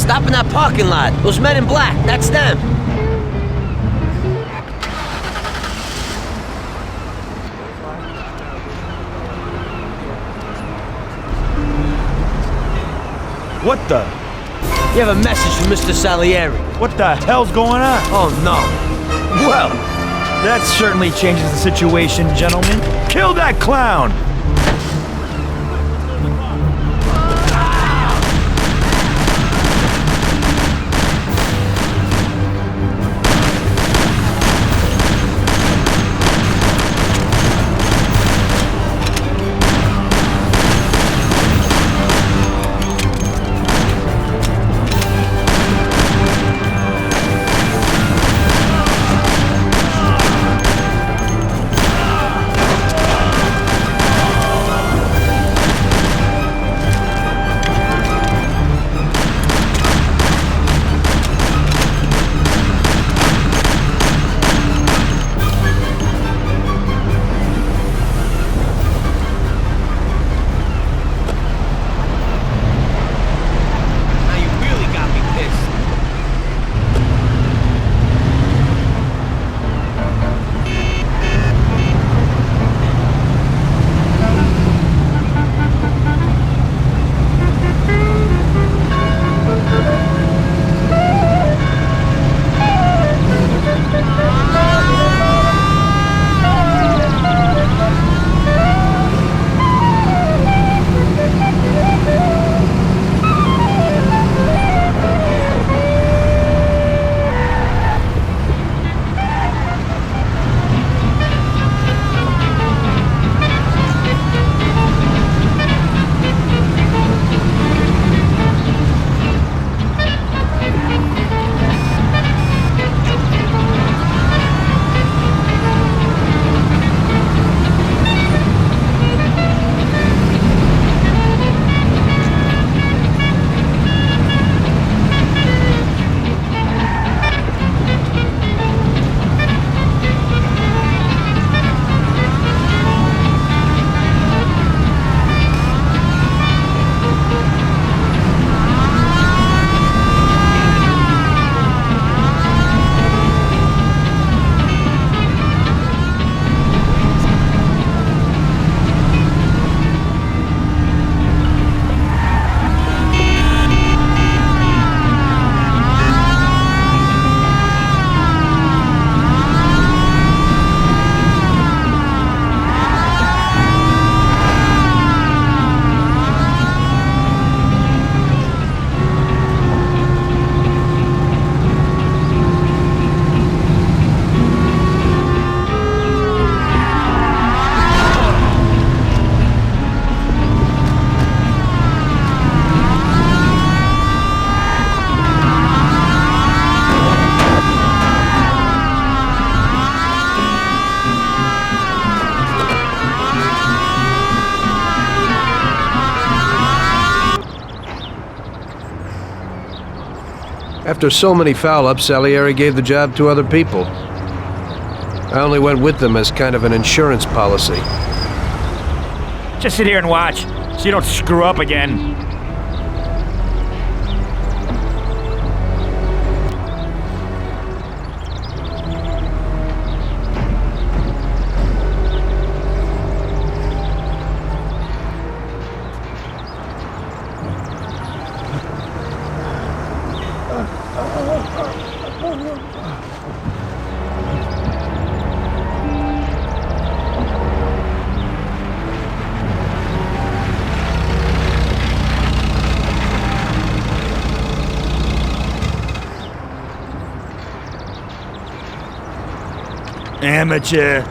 Stop in that parking lot. Those men in black, that's them. What the? You have a message from Mr. Salieri. What the hell's going on? Oh, no. Well, that certainly changes the situation, gentlemen. Kill that clown! After so many foul-ups, Salieri gave the job to other people. I only went with them as kind of an insurance policy. Just sit here and watch, so you don't screw up again. Amateur.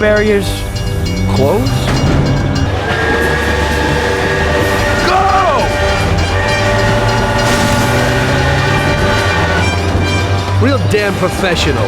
barriers close? Go! Real damn professional.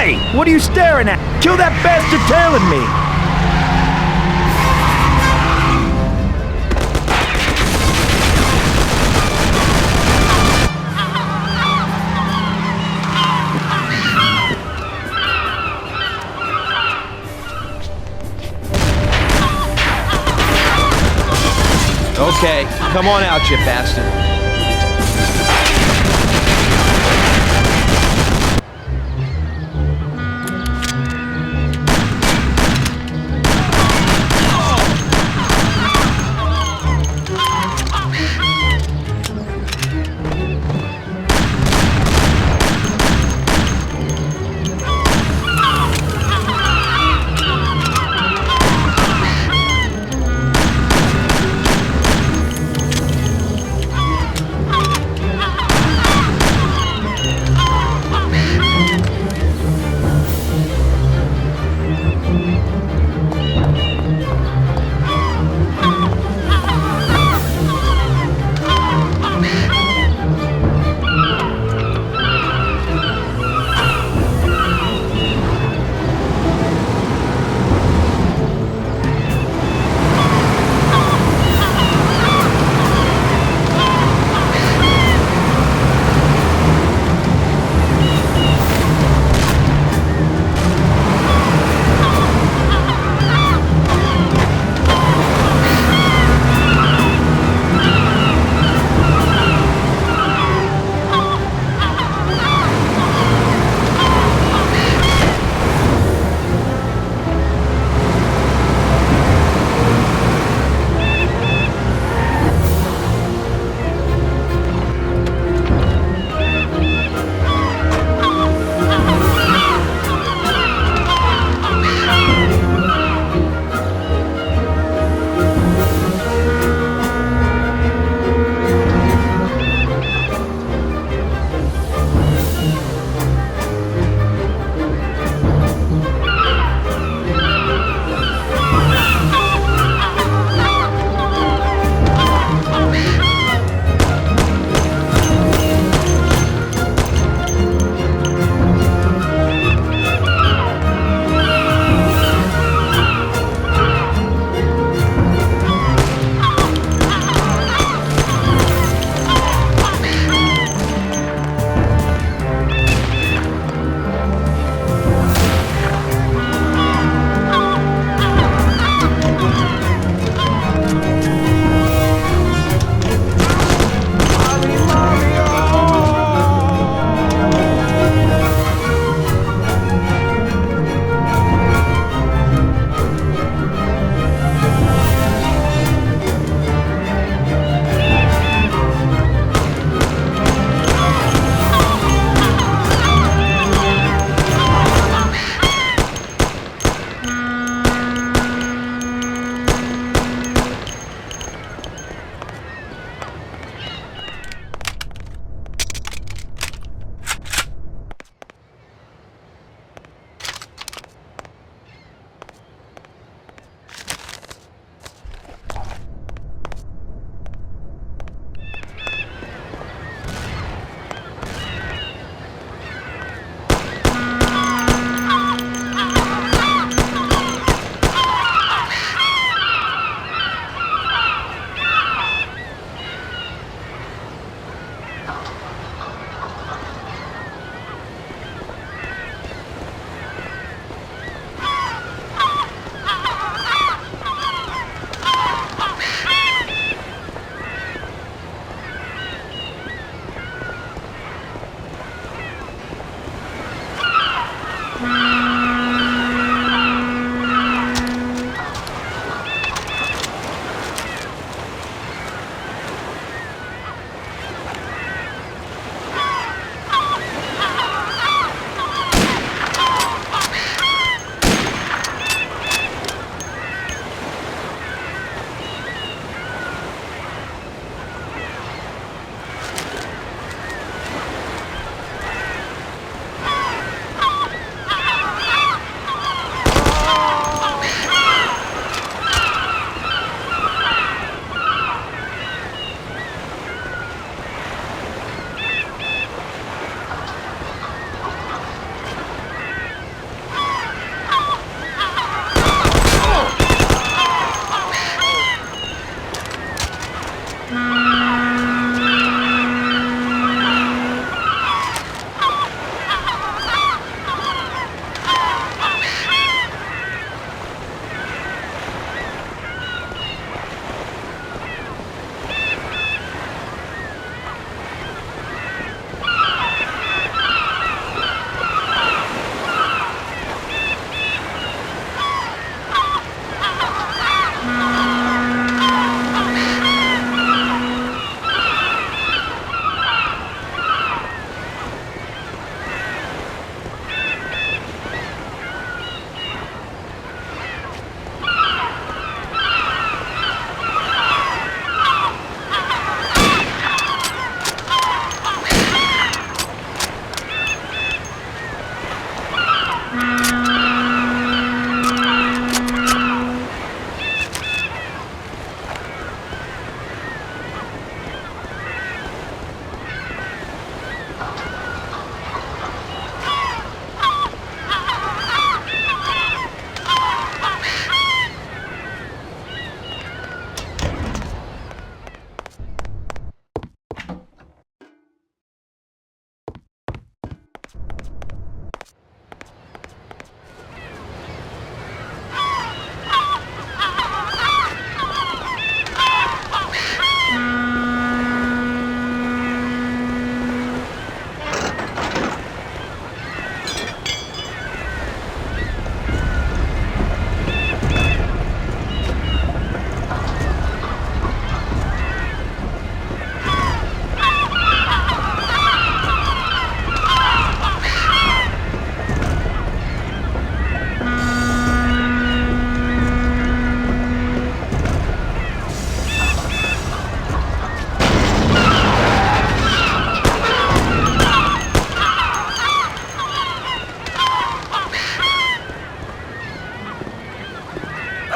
Hey, what are you staring at? Kill that bastard tailing me! Okay, come on out, you bastard.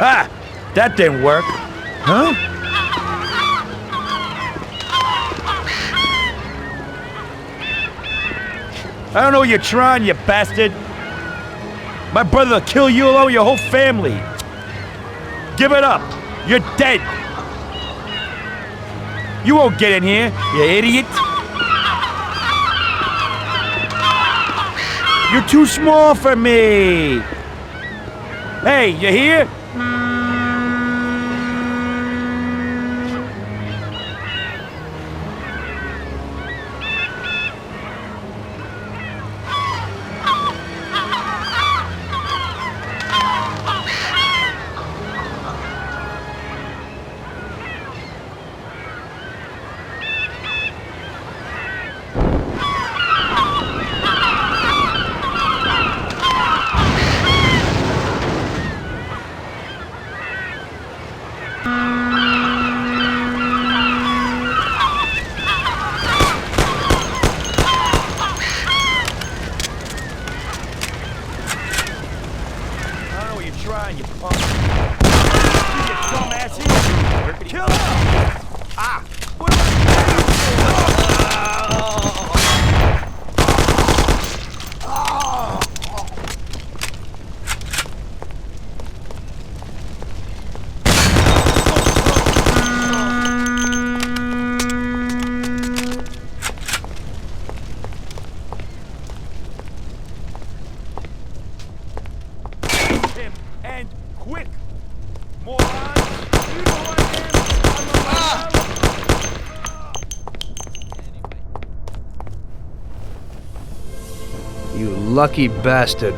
Ha! That didn't work. Huh? I don't know what you're trying, you bastard. My brother will kill you along with your whole family. Give it up. You're dead. You won't get in here, you idiot. You're too small for me. Hey, you here? Trying, you punk. You dumbass here. Kill him! Ah! What am him, and quick! Moron! You know what I am? You lucky bastard.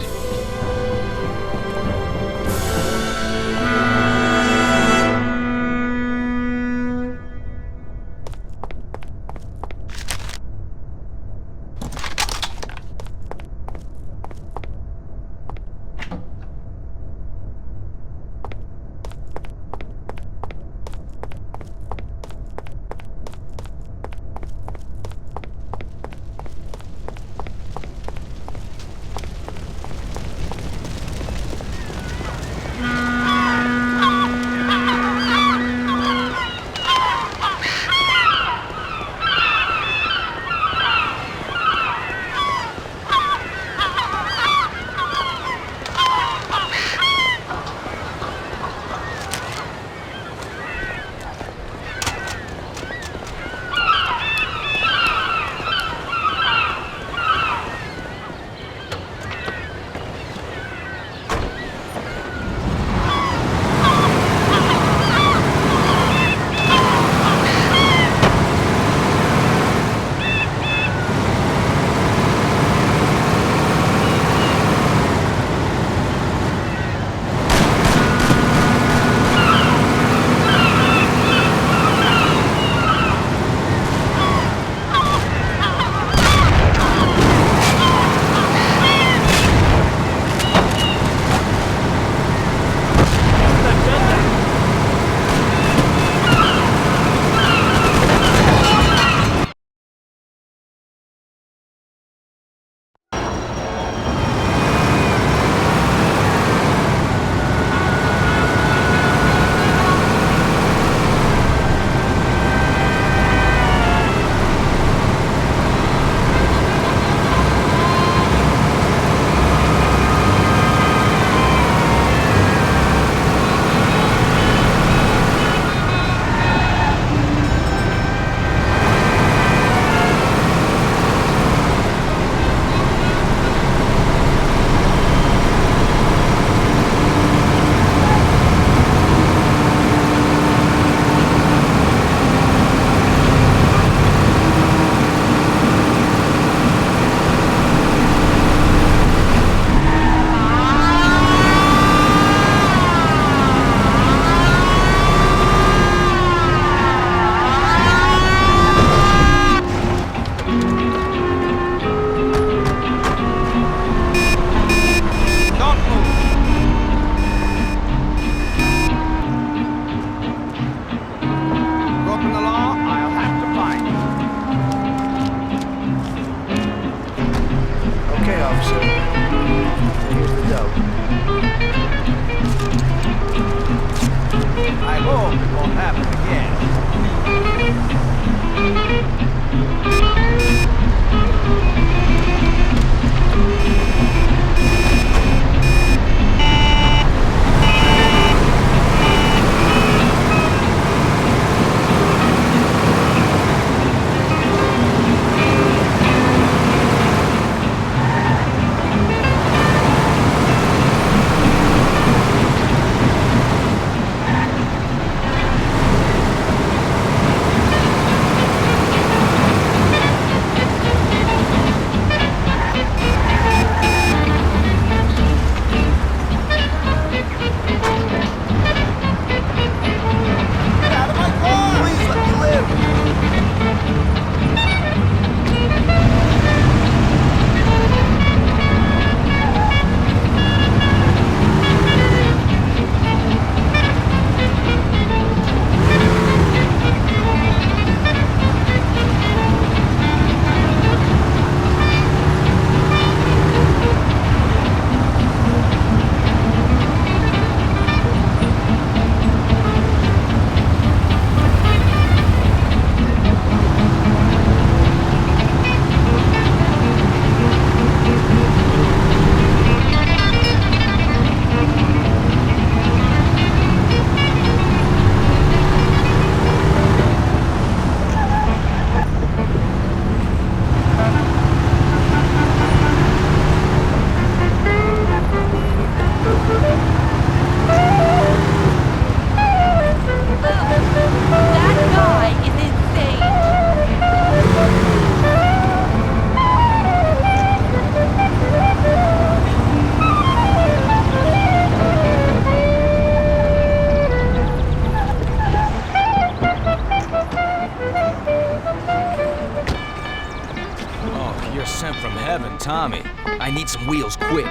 sent from heaven, Tommy. I need some wheels, quick.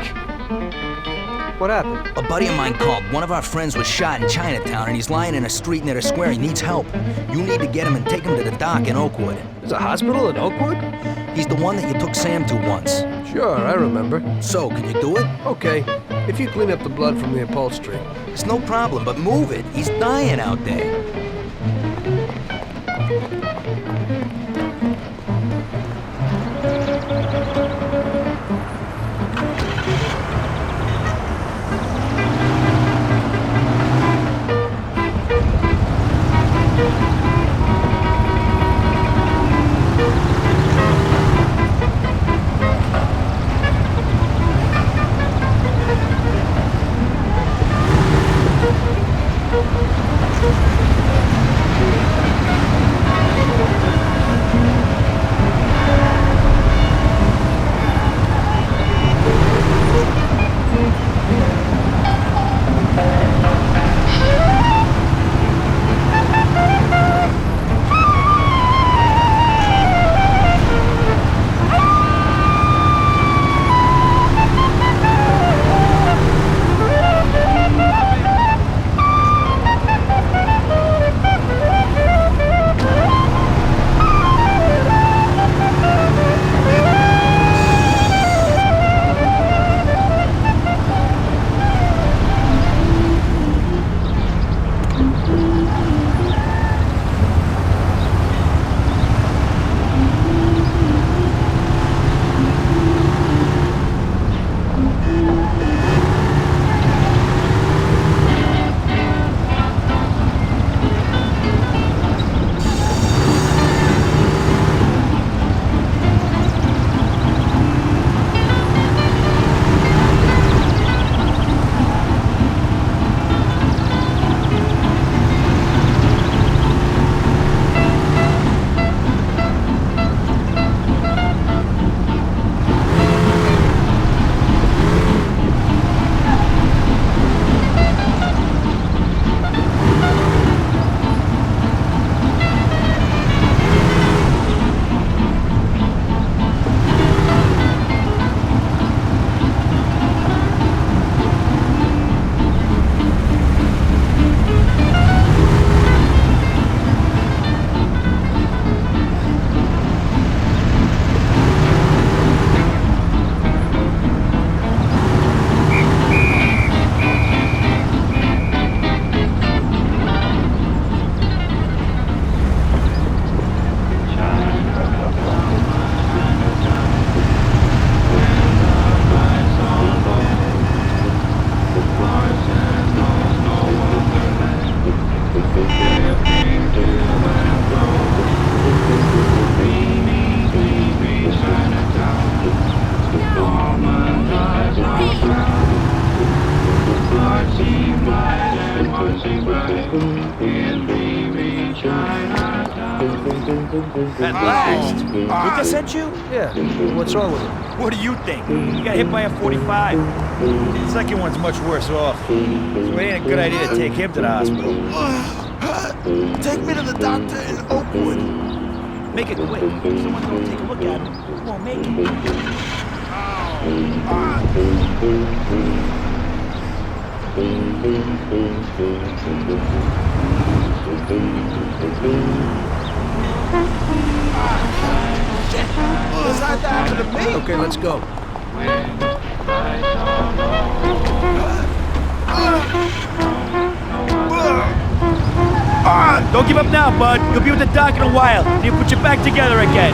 What happened? A buddy of mine called. One of our friends was shot in Chinatown, and he's lying in a street near the square. He needs help. You need to get him and take him to the dock in Oakwood. There's a hospital in Oakwood? He's the one that you took Sam to once. Sure, I remember. So, can you do it? Okay, if you clean up the blood from the upholstery. It's no problem, but move it. He's dying out there. At last! Lucas sent you? Yeah, what's wrong with it? What do you think? He got hit by a 45. The second one's much worse off. So it ain't a good idea to take him to the hospital. Take me to the doctor in Oakwood. Make it quick. If someone don't take a look at him, he won't make it. What's that happened to me? Okay, let's go. Don't give up now, bud. You'll be with the doc in a while, and he'll put you back together again.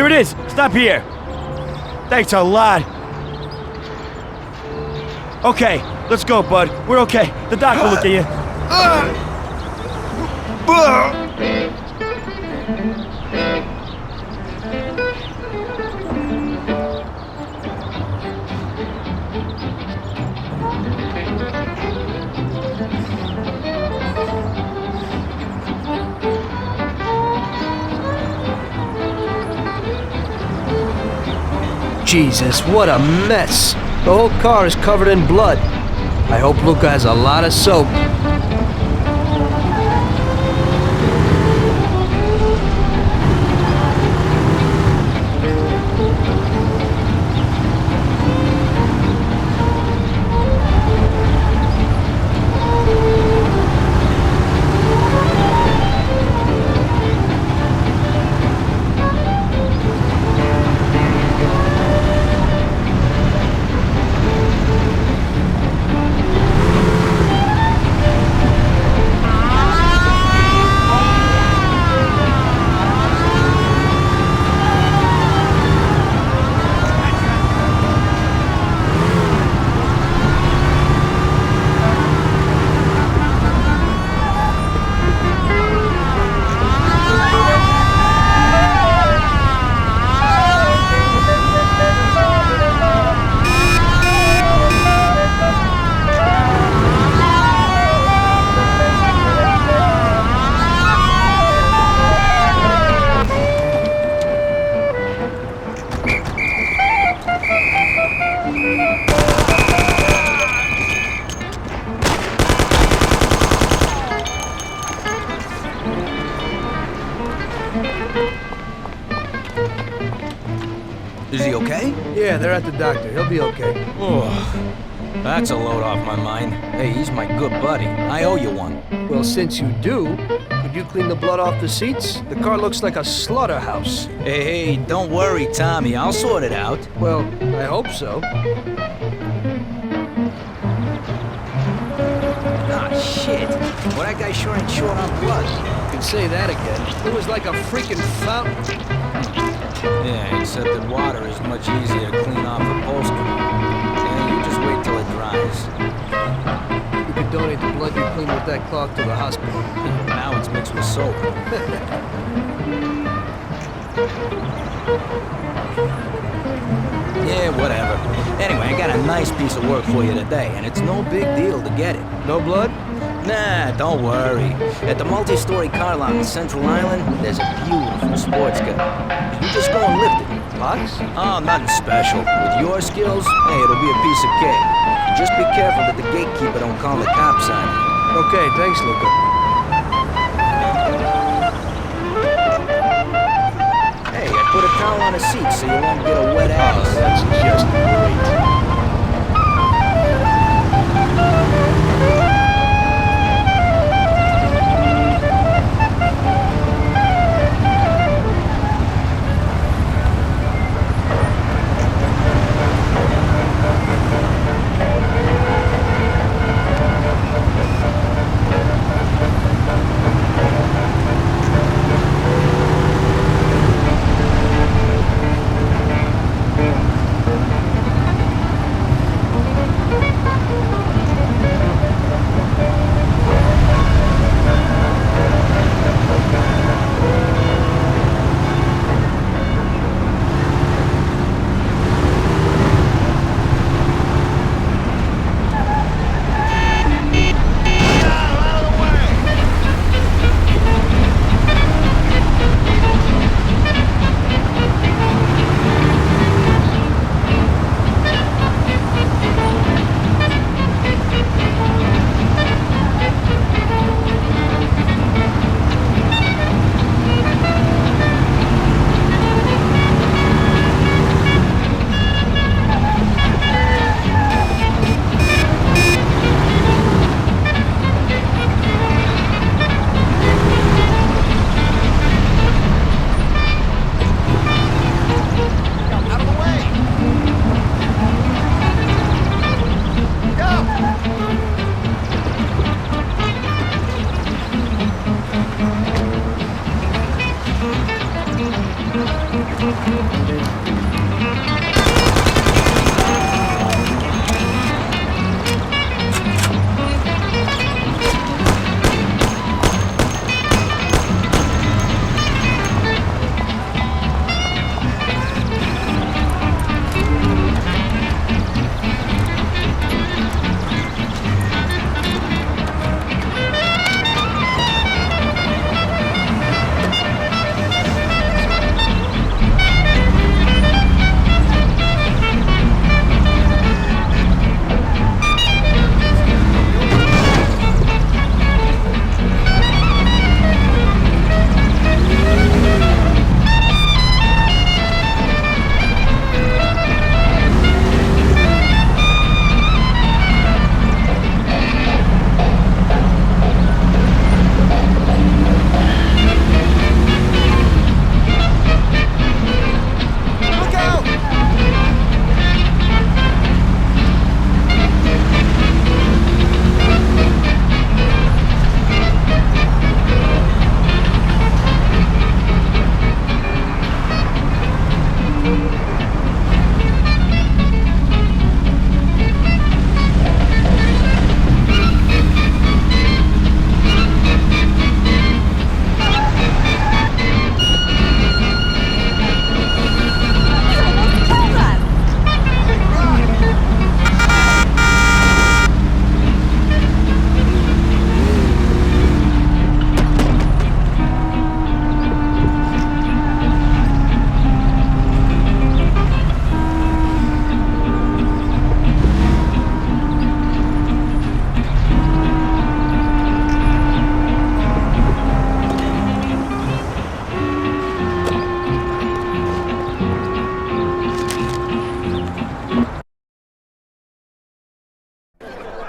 Here it is. Stop here. Thanks a lot. Okay, let's go, bud. We're okay. The doc will look at you. Jesus, what a mess. The whole car is covered in blood. I hope Luca has a lot of soap. Is he okay? Yeah, they're at the doctor. He'll be okay. Oh, that's a load off my mind. Hey, he's my good buddy. I owe you one. Well, since you do, could you clean the blood off the seats? The car looks like a slaughterhouse. Hey, don't worry, Tommy. I'll sort it out. Well, I hope so. Ah, shit. Well, that guy sure ain't short on blood. You can say that again. It was like a freaking fountain. Yeah, except that water is much easier to clean off upholstery. Yeah, you just wait till it dries. You could donate the blood you cleaned with that cloth to the hospital. Now it's mixed with soap. Yeah, whatever. Anyway, I got a nice piece of work for you today, and it's no big deal to get it. No blood? Nah, don't worry. At the multi-story car lot in Central Island, there's a beautiful sports car. You just go and lift it. Box? Oh, nothing special. With your skills, hey, it'll be a piece of cake. Just be careful that the gatekeeper don't call the cops on you. Okay, thanks, Luca. Hey, I put a towel on the seat so you won't get a wet ass. That's just great.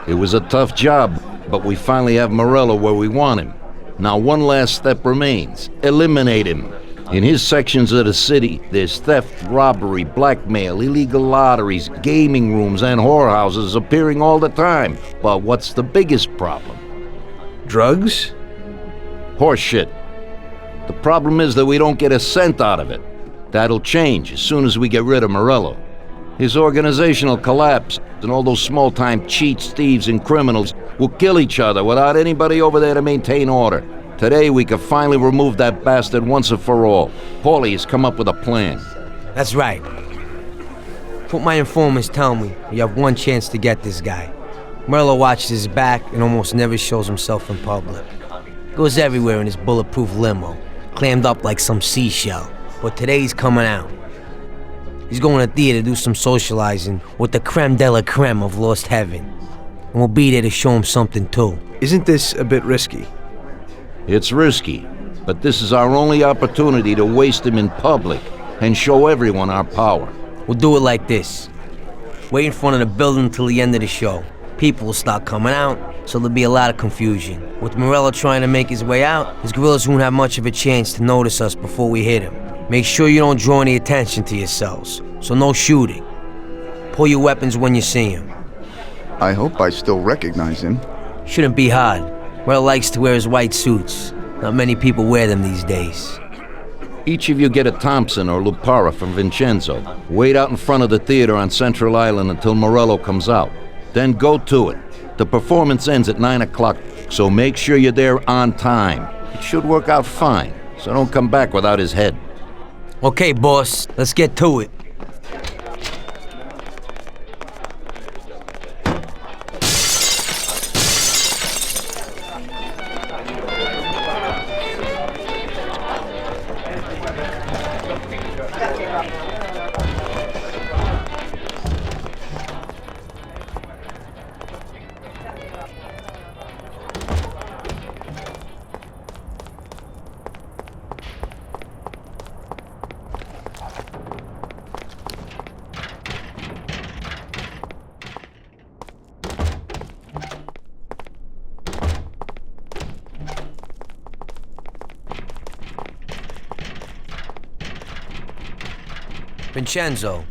It was a tough job, but we finally have Morello where we want him. Now one last step remains. Eliminate him. In his sections of the city, there's theft, robbery, blackmail, illegal lotteries, gaming rooms, and whorehouses appearing all the time. But what's the biggest problem? Drugs? Horseshit. The problem is that we don't get a cent out of it. That'll change as soon as we get rid of Morello. His organization will collapse, and all those small-time cheats, thieves, and criminals will kill each other without anybody over there to maintain order. Today, we can finally remove that bastard once and for all. Paulie has come up with a plan. That's right. What my informants tell me, you have one chance to get this guy. Morello watches his back and almost never shows himself in public. Goes everywhere in his bulletproof limo, clammed up like some seashell. But today he's coming out. He's going to theater to do some socializing with the creme de la creme of Lost Heaven. And we'll be there to show him something too. Isn't this a bit risky? It's risky, but this is our only opportunity to waste him in public and show everyone our power. We'll do it like this. Wait in front of the building until the end of the show. People will start coming out, so there'll be a lot of confusion. With Morello trying to make his way out, his guerrillas won't have much of a chance to notice us before we hit him. Make sure you don't draw any attention to yourselves, so no shooting. Pull your weapons when you see him. I hope I still recognize him. Shouldn't be hard. Morello likes to wear his white suits. Not many people wear them these days. Each of you get a Thompson or Lupara from Vincenzo. Wait out in front of the theater on Central Island until Morello comes out. Then go to it. The performance ends at 9 o'clock, so make sure you're there on time. It should work out fine, so don't come back without his head. Okay, boss, let's get to it. Vincenzo,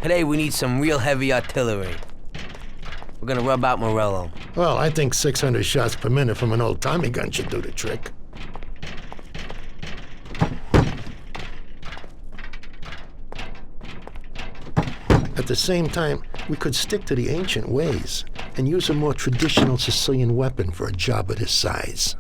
today we need some real heavy artillery. We're gonna rub out Morello. Well, I think 600 shots per minute from an old Tommy gun should do the trick. At the same time, we could stick to the ancient ways and use a more traditional Sicilian weapon for a job of this size.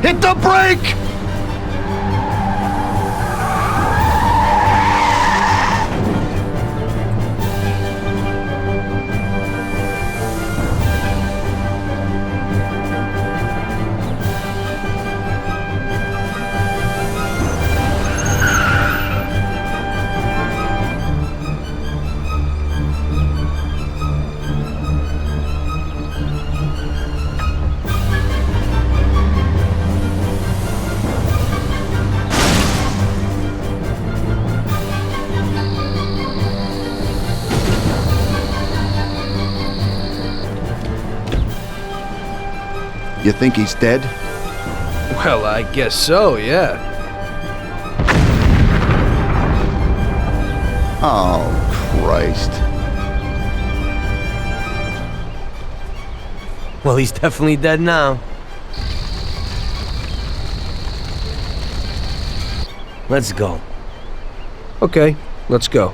Hit the brake! You think he's dead? Well, I guess so, yeah. Oh, Christ. Well, he's definitely dead now. Let's go. Okay, let's go.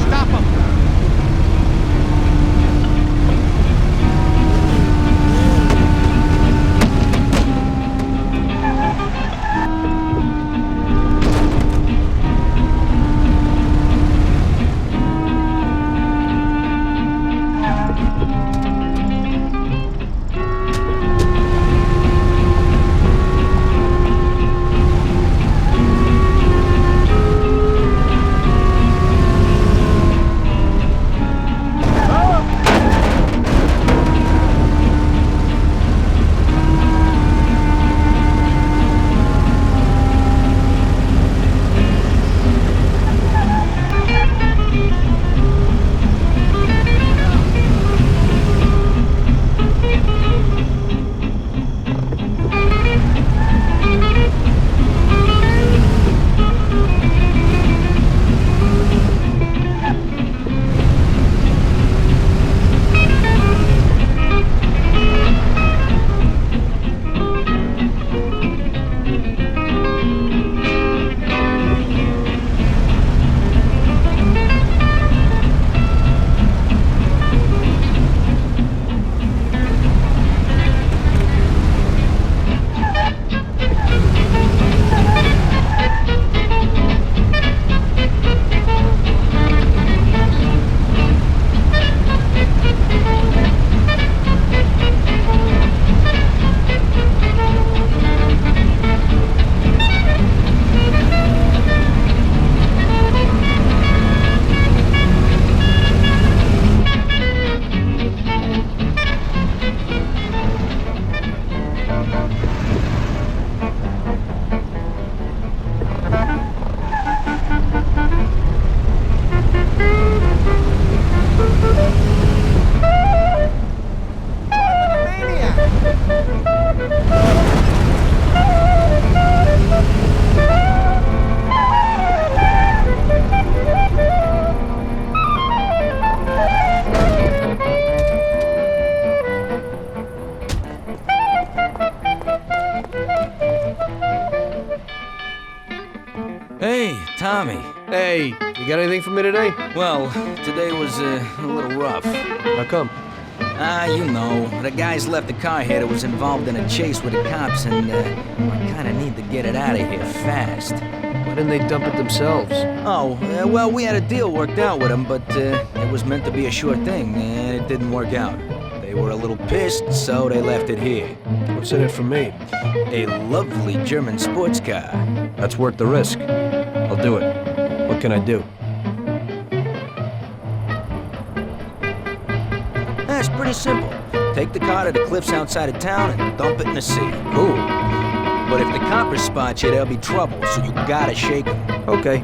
Stop him! Hey, Tommy. Hey, you got anything for me today? Well, today was a little rough. How come? You know, the guys left the car here that was involved in a chase with the cops, and I kinda need to get it out of here fast. Why didn't they dump it themselves? Oh, well, we had a deal worked out with them, but it was meant to be a sure thing, and it didn't work out. They were a little pissed, so they left it here. What's in it for me? A lovely German sports car. That's worth the risk. I'll do it. What can I do? That's pretty simple. Take the car to the cliffs outside of town and dump it in the sea. Cool. But if the coppers spot you, there'll be trouble, so you gotta shake them. Okay.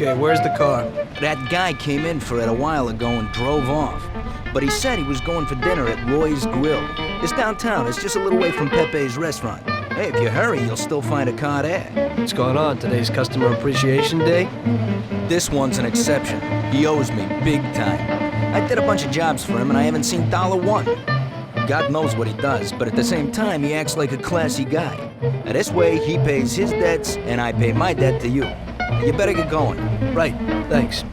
Okay, where's the car? That guy came in for it a while ago and drove off. But he said he was going for dinner at Roy's Grill. It's downtown. It's just a little way from Pepe's restaurant. Hey, if you hurry, you'll still find a car there. What's going on? Today's Customer Appreciation Day? This one's an exception. He owes me big time. I did a bunch of jobs for him and I haven't seen $1. God knows what he does, but at the same time, he acts like a classy guy. Now, this way, he pays his debts, and I pay my debt to you. You better get going. Right, thanks.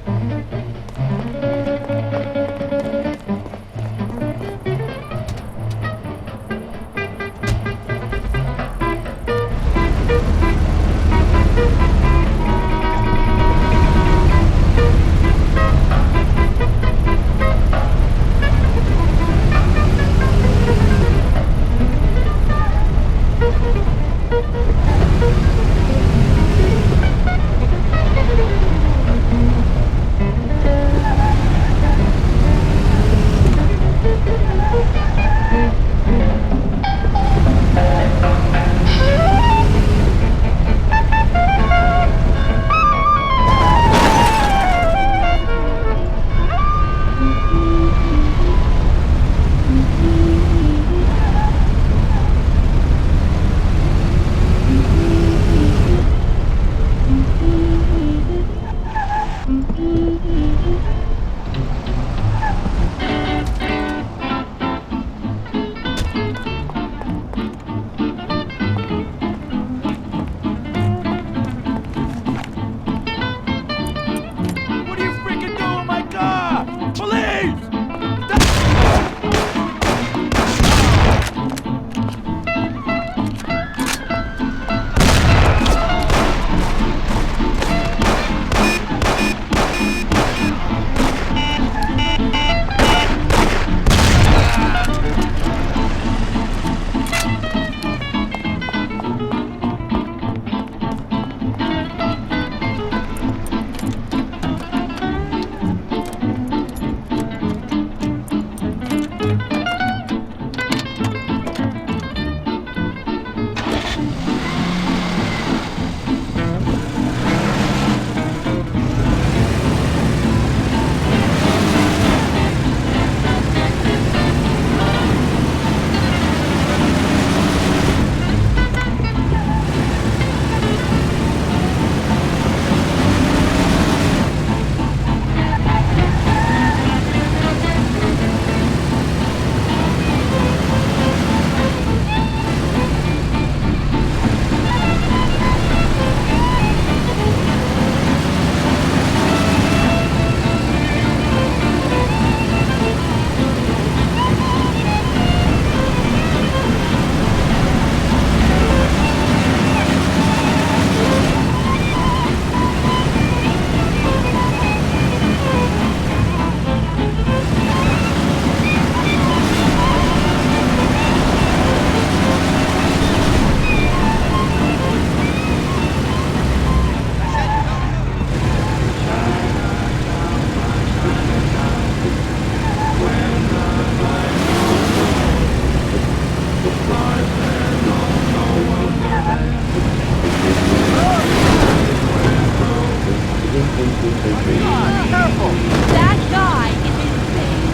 That guy is insane.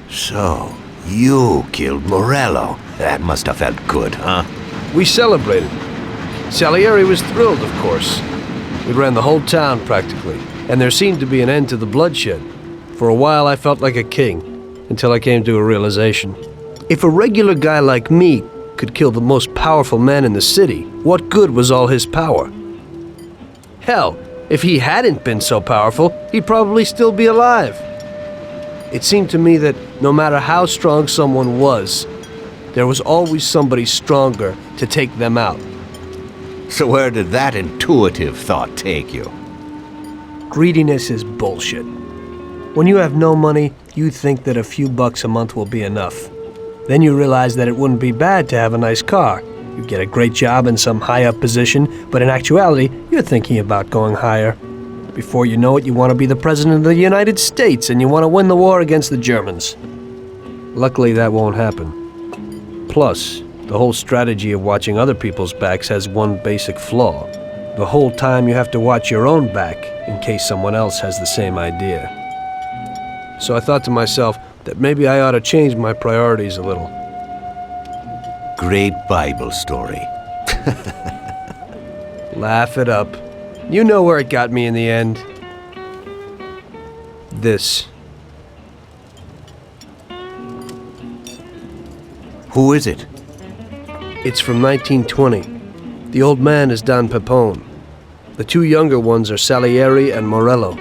So, you killed Morello. That must have felt good, huh? We celebrated. Salieri was thrilled, of course. We ran the whole town, practically, and there seemed to be an end to the bloodshed. For a while, I felt like a king, until I came to a realization. If a regular guy like me could kill the most powerful man in the city, what good was all his power? Hell, if he hadn't been so powerful, he'd probably still be alive. It seemed to me that no matter how strong someone was, there was always somebody stronger to take them out. So where did that intuitive thought take you? Greediness is bullshit. When you have no money, you think that a few bucks a month will be enough. Then you realize that it wouldn't be bad to have a nice car. You get a great job in some high-up position, but in actuality, you're thinking about going higher. Before you know it, you want to be the President of the United States, and you want to win the war against the Germans. Luckily, that won't happen. Plus, the whole strategy of watching other people's backs has one basic flaw. The whole time you have to watch your own back in case someone else has the same idea. So I thought to myself that maybe I ought to change my priorities a little. Great Bible story. Laugh it up. You know where it got me in the end. This. Who is it? It's from 1920. The old man is Don Pepone. The two younger ones are Salieri and Morello.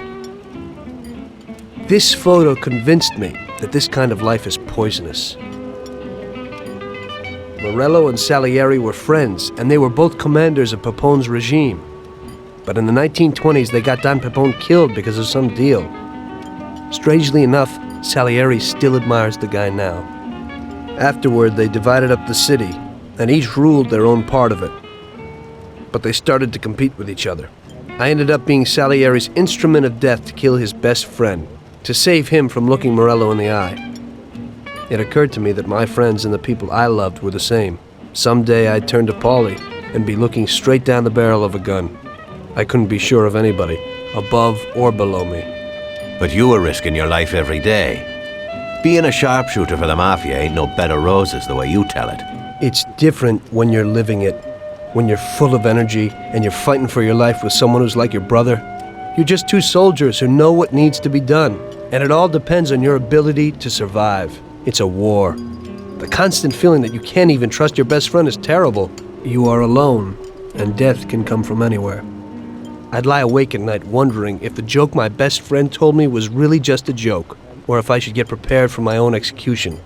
This photo convinced me that this kind of life is poisonous. Morello and Salieri were friends, and they were both commanders of Pepone's regime. But in the 1920s, they got Don Pepone killed because of some deal. Strangely enough, Salieri still admires the guy now. Afterward, they divided up the city, and each ruled their own part of it. But they started to compete with each other. I ended up being Salieri's instrument of death to kill his best friend, to save him from looking Morello in the eye. It occurred to me that my friends and the people I loved were the same. Someday I'd turn to Paulie and be looking straight down the barrel of a gun. I couldn't be sure of anybody, above or below me. But you were risking your life every day. Being a sharpshooter for the Mafia ain't no bed of roses the way you tell it. It's different when you're living it. When you're full of energy and you're fighting for your life with someone who's like your brother. You're just two soldiers who know what needs to be done. And it all depends on your ability to survive. It's a war. The constant feeling that you can't even trust your best friend is terrible. You are alone, and death can come from anywhere. I'd lie awake at night wondering if the joke my best friend told me was really just a joke, or if I should get prepared for my own execution.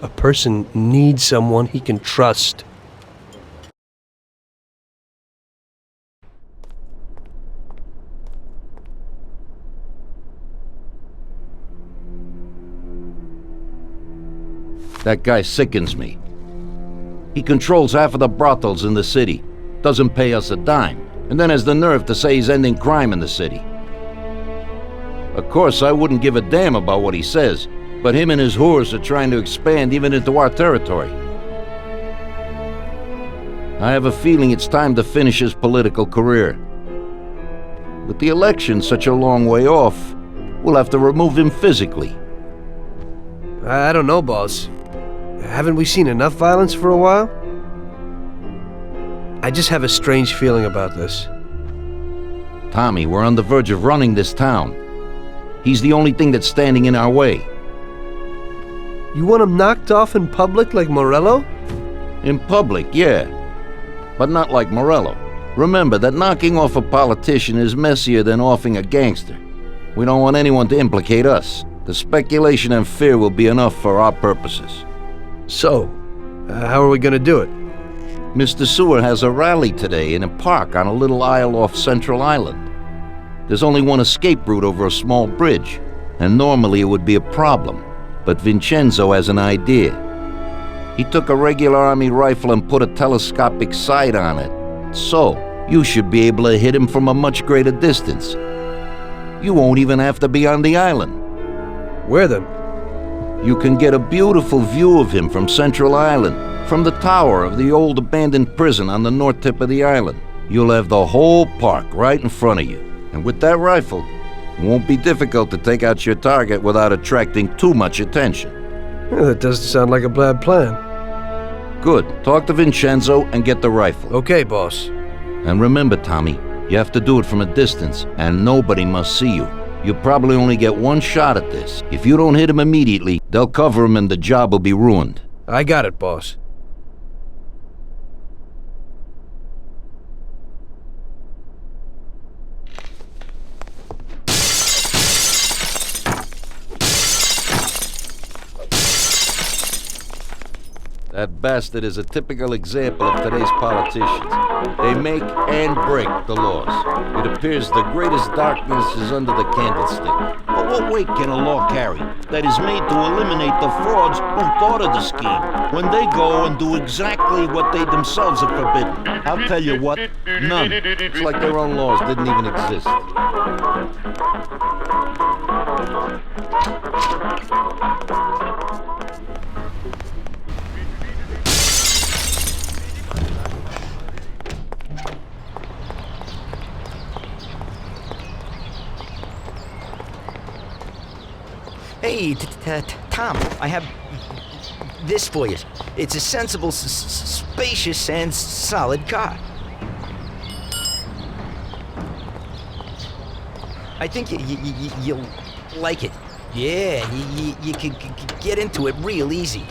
A person needs someone he can trust. That guy sickens me. He controls half of the brothels in the city, doesn't pay us a dime, and then has the nerve to say he's ending crime in the city. Of course, I wouldn't give a damn about what he says, but him and his whores are trying to expand even into our territory. I have a feeling it's time to finish his political career. With the election such a long way off, we'll have to remove him physically. I don't know, boss. Haven't we seen enough violence for a while? I just have a strange feeling about this. Tommy, we're on the verge of running this town. He's the only thing that's standing in our way. You want him knocked off in public like Morello? In public, yeah. But not like Morello. Remember that knocking off a politician is messier than offing a gangster. We don't want anyone to implicate us. The speculation and fear will be enough for our purposes. So, how are we gonna do it? Mr. Sewer has a rally today in a park on a little isle off Central Island. There's only one escape route over a small bridge, and normally it would be a problem, but Vincenzo has an idea. He took a regular army rifle and put a telescopic sight on it, so you should be able to hit him from a much greater distance. You won't even have to be on the island. Where then? You can get a beautiful view of him from Central Island, from the tower of the old abandoned prison on the north tip of the island. You'll have the whole park right in front of you. And with that rifle, it won't be difficult to take out your target without attracting too much attention. That doesn't sound like a bad plan. Good. Talk to Vincenzo and get the rifle. Okay, boss. And remember, Tommy, you have to do it from a distance, and nobody must see you. You'll probably only get one shot at this. If you don't hit him immediately, they'll cover him and the job will be ruined. I got it, boss. That bastard is a typical example of today's politicians. They make and break the laws. It appears the greatest darkness is under the candlestick. But what weight can a law carry that is made to eliminate the frauds who thought of the scheme when they go and do exactly what they themselves have forbidden? I'll tell you what, none. It's like their own laws didn't even exist. Hey, Tom, I have this for you. It's a sensible, spacious, and solid car. I think you'll like it. Yeah, you can get into it real easy.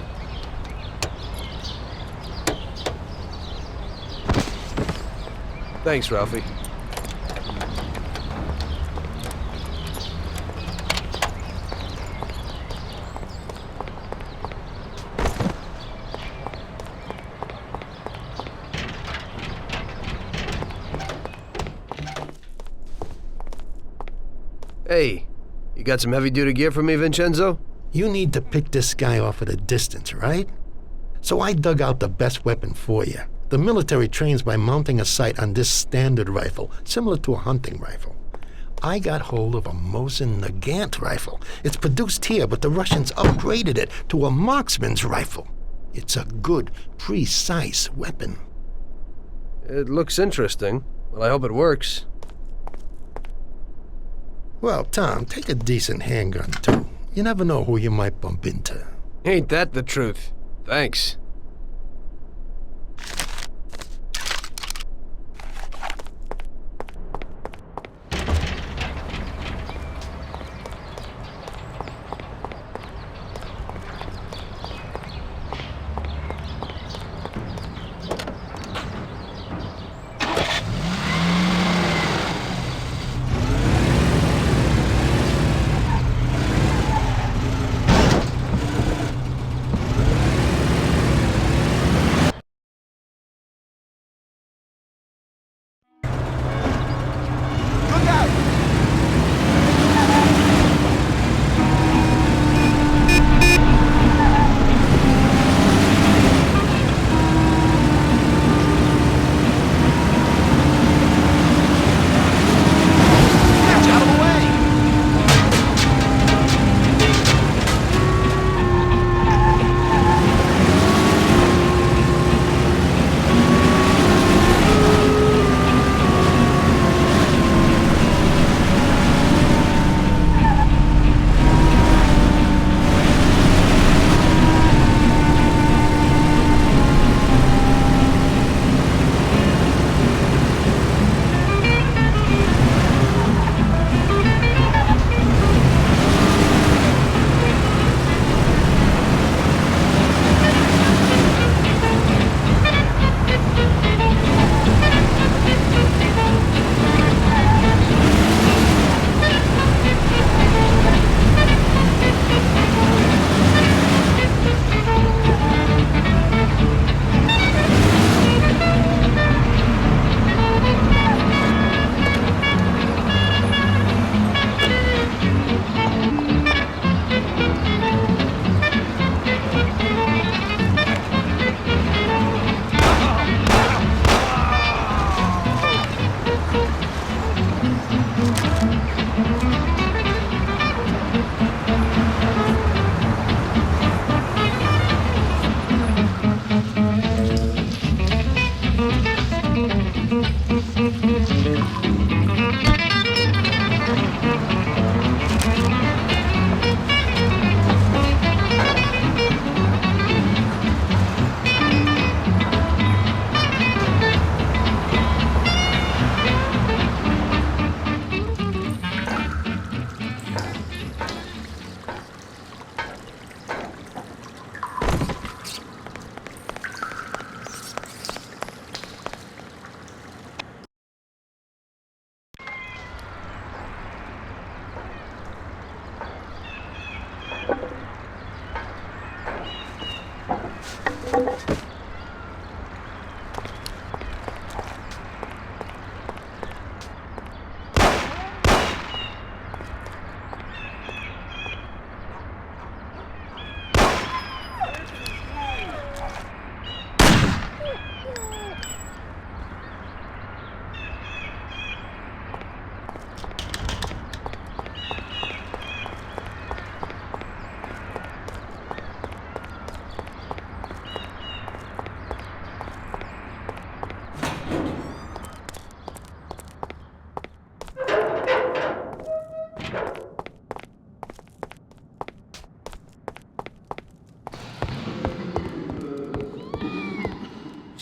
Thanks, Ralphie. Hey, you got some heavy-duty gear for me, Vincenzo? You need to pick this guy off at a distance, right? So I dug out the best weapon for you. The military trains by mounting a sight on this standard rifle, similar to a hunting rifle. I got hold of a Mosin Nagant rifle. It's produced here, but the Russians upgraded it to a marksman's rifle. It's a good, precise weapon. It looks interesting. Well, I hope it works. Well, Tom, take a decent handgun, too. You never know who you might bump into. Ain't that the truth? Thanks.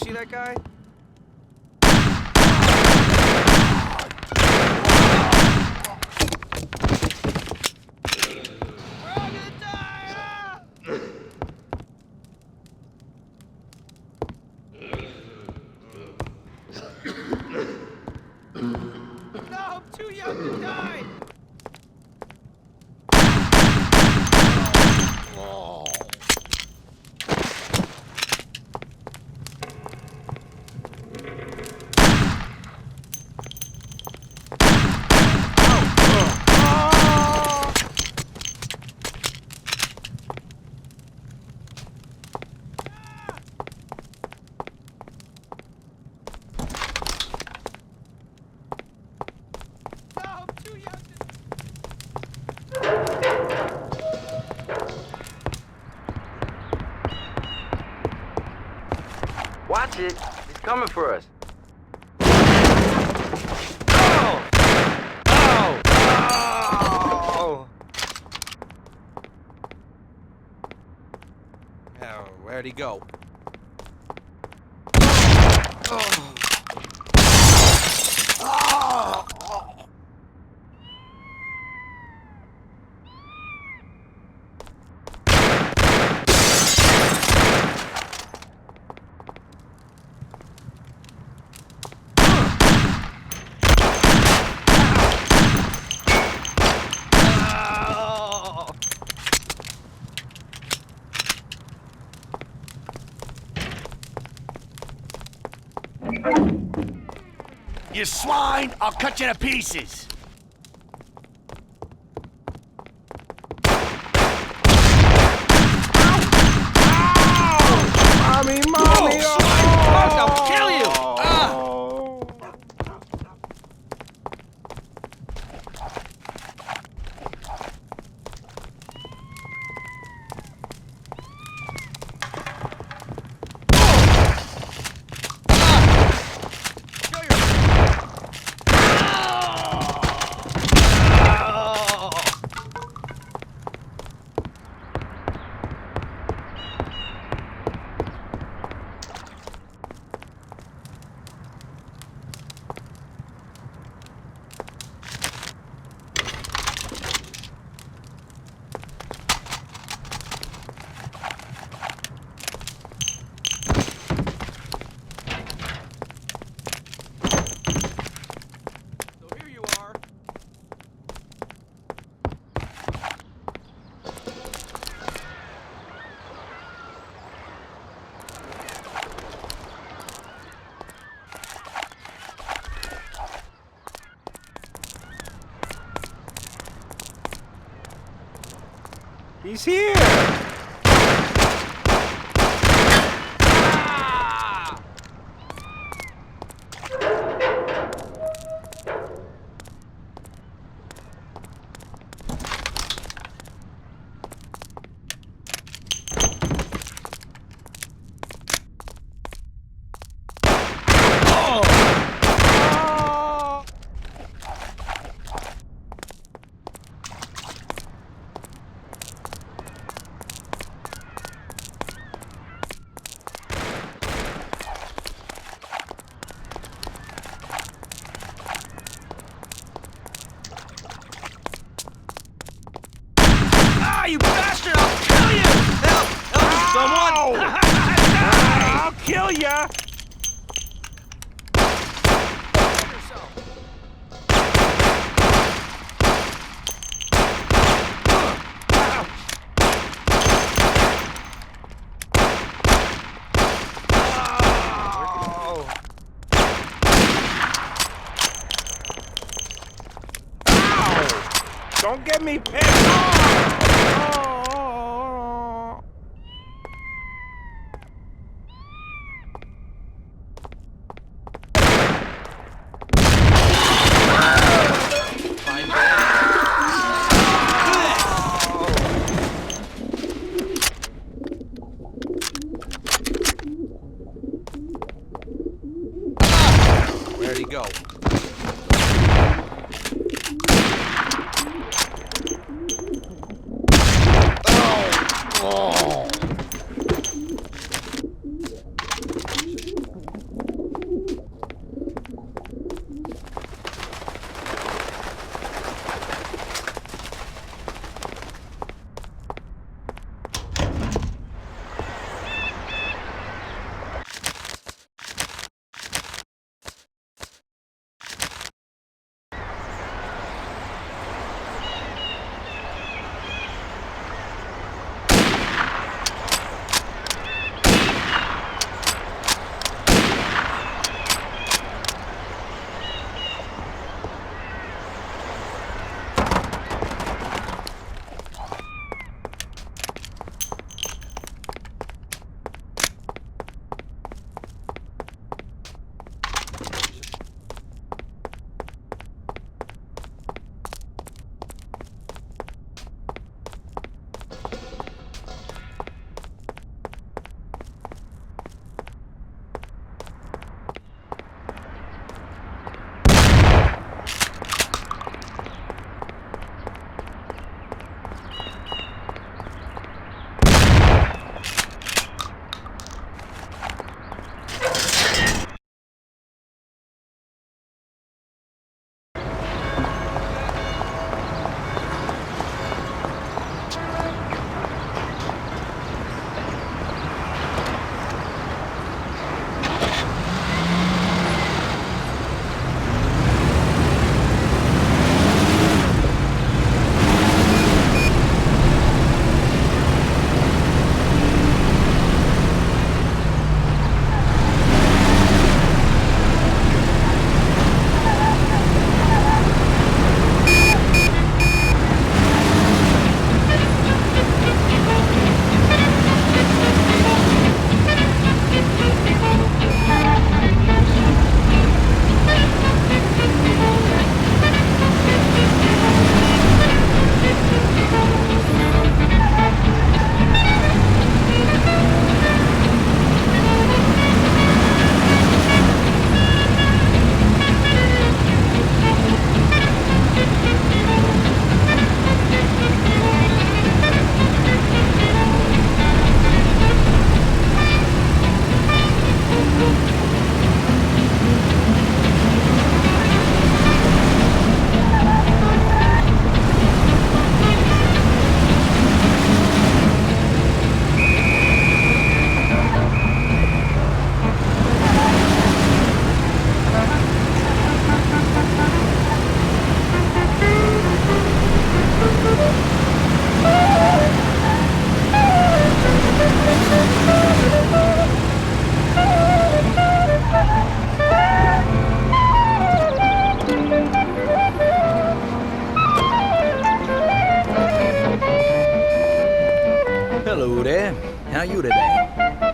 see that guy? No, I'm too young to die! Watch it. He's coming for us. Oh! Oh! Oh! Oh, where'd he go? Oh! You swine! I'll cut you to pieces! Mommy, mommy! I'll kill you! He's here! You bastard! I'll kill you! Help! Help me, someone! I'll kill ya! Don't get me pissed! Where'd he go?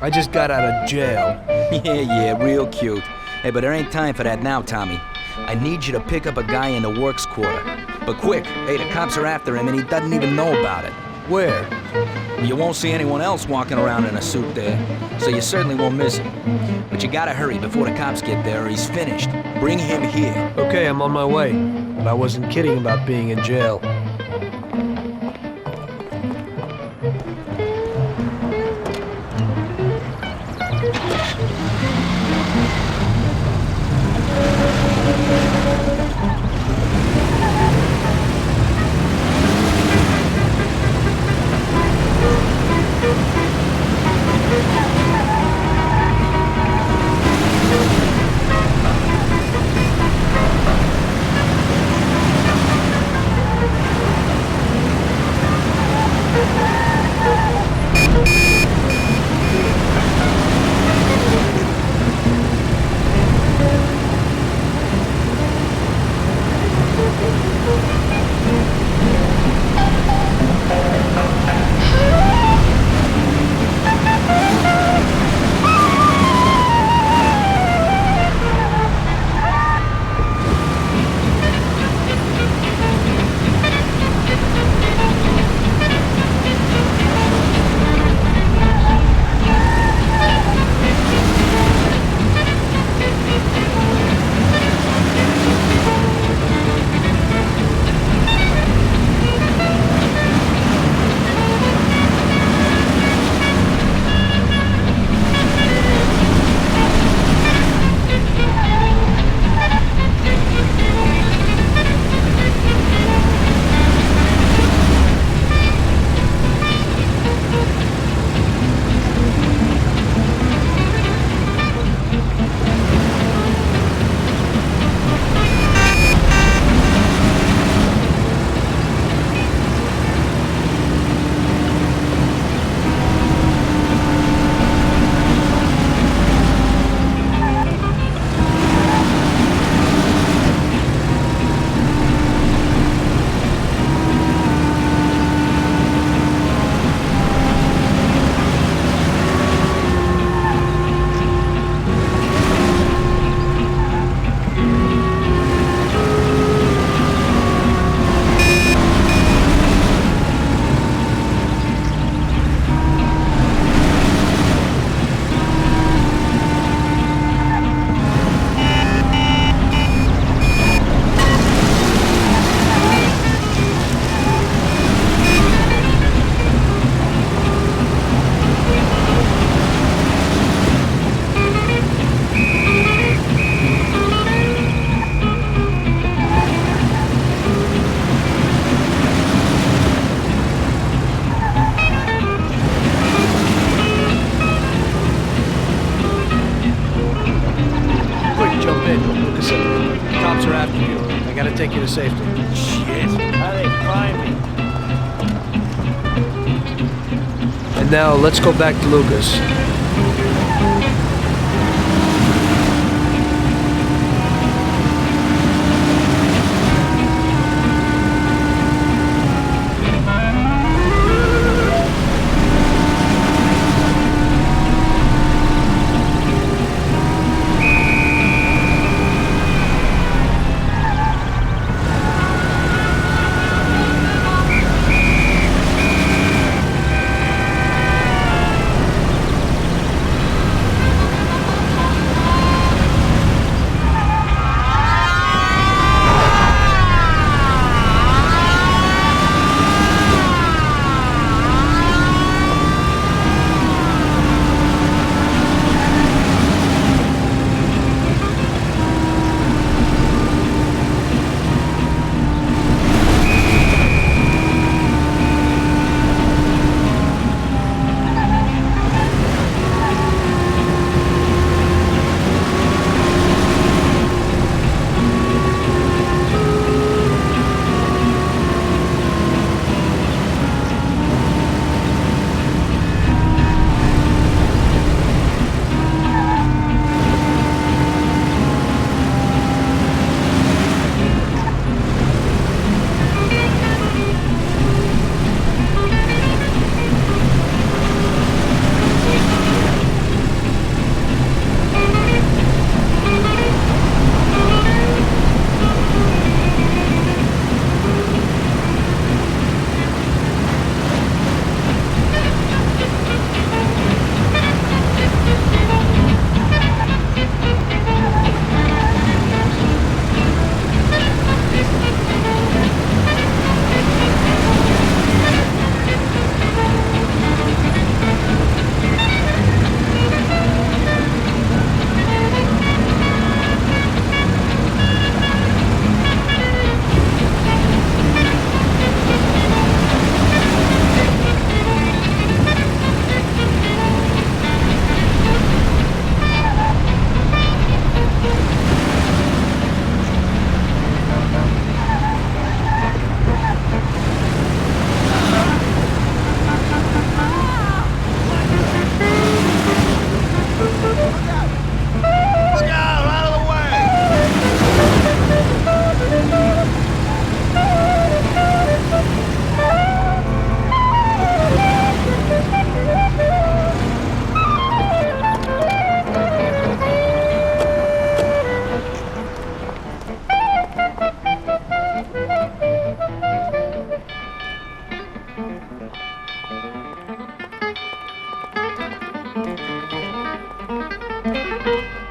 I just got out of jail. Yeah, real cute. Hey, but there ain't time for that now, Tommy. I need you to pick up a guy in the works quarter. But quick, hey, the cops are after him and he doesn't even know about it. Where? You won't see anyone else walking around in a suit there, so you certainly won't miss him. But you gotta hurry before the cops get there or he's finished. Bring him here. Okay, I'm on my way. But I wasn't kidding about being in jail. Take you to safety. Shit. How they find me? And now let's go back to Lucas.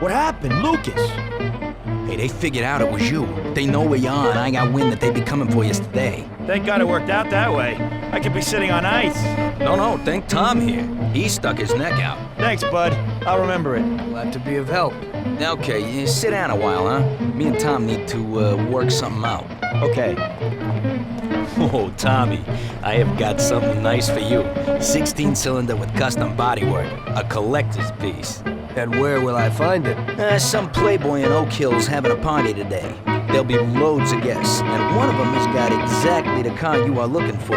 What happened, Lucas? Hey, they figured out it was you. They know where you are, and I got wind that they'd be coming for you today. Thank God it worked out that way. I could be sitting on ice. No, thank Tom here. He stuck his neck out. Thanks, bud. I'll remember it. Glad to be of help. Okay, sit down a while, huh? Me and Tom need to work something out. Okay. Oh, Tommy, I have got something nice for you. 16-cylinder with custom bodywork. A collector's piece. And where will I find it? Some playboy in Oak Hill's having a party today. There'll be loads of guests, and one of them has got exactly the car you are looking for.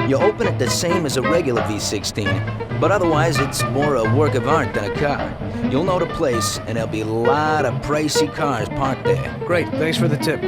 You open it the same as a regular V16, but otherwise it's more a work of art than a car. You'll know the place, and there'll be a lot of pricey cars parked there. Great, thanks for the tip.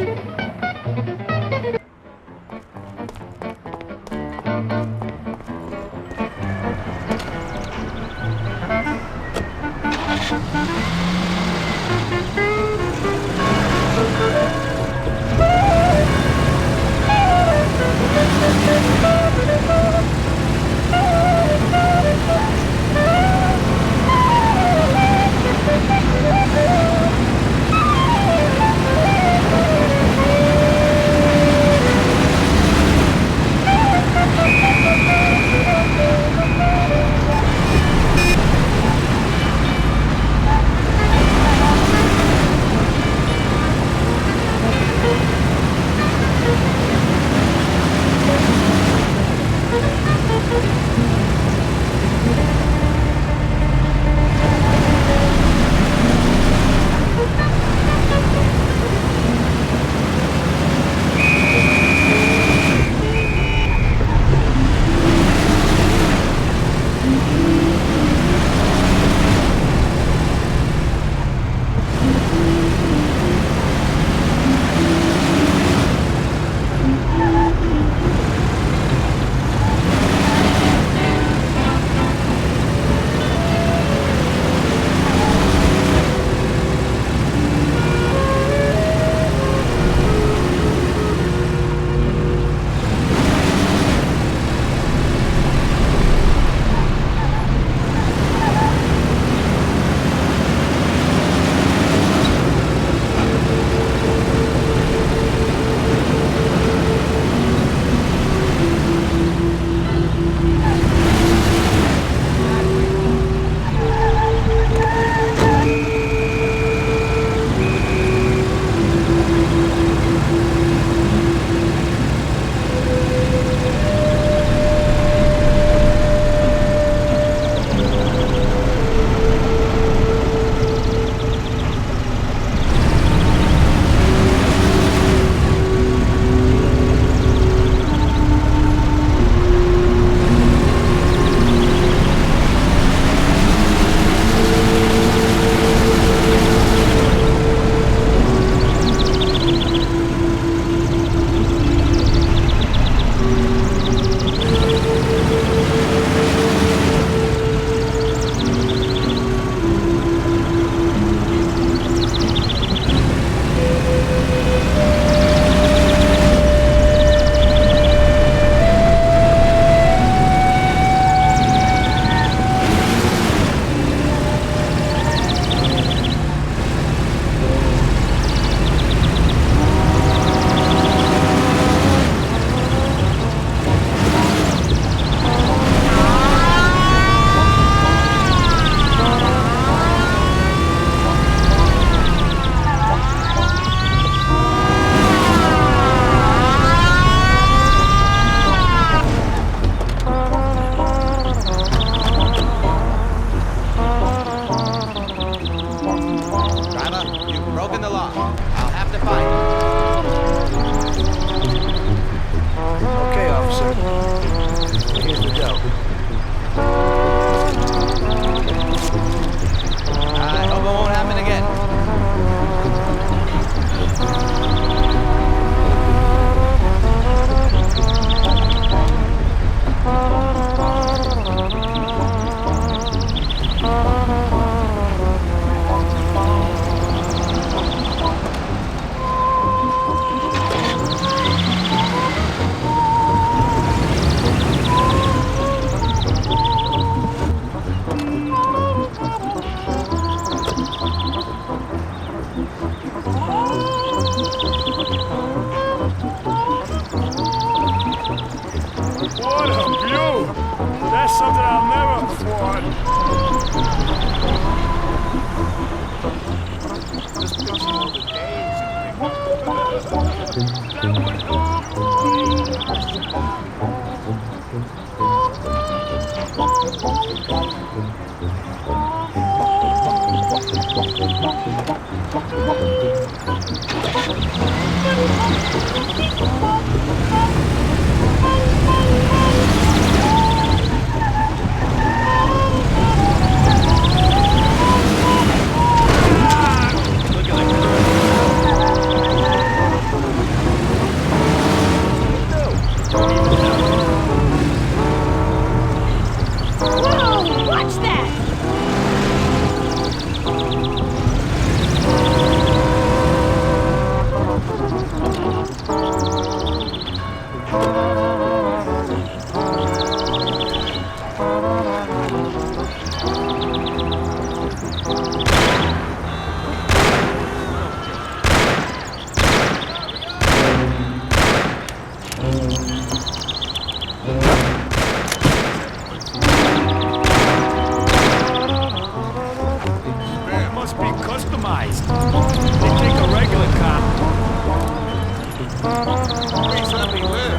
Whoa! Watch that! It must be customized. They take a regular cop. Police everywhere.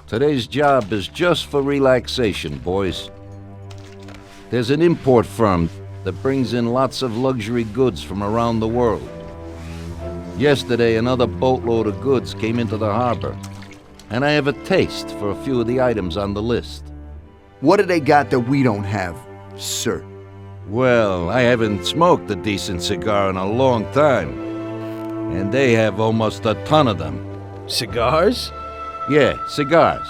Today's job is just for relaxation, boys. There's an import firm that brings in lots of luxury goods from around the world. Yesterday, another boatload of goods came into the harbor, and I have a taste for a few of the items on the list. What do they got that we don't have, sir? Well, I haven't smoked a decent cigar in a long time, and they have almost a ton of them. Cigars? Yeah, cigars.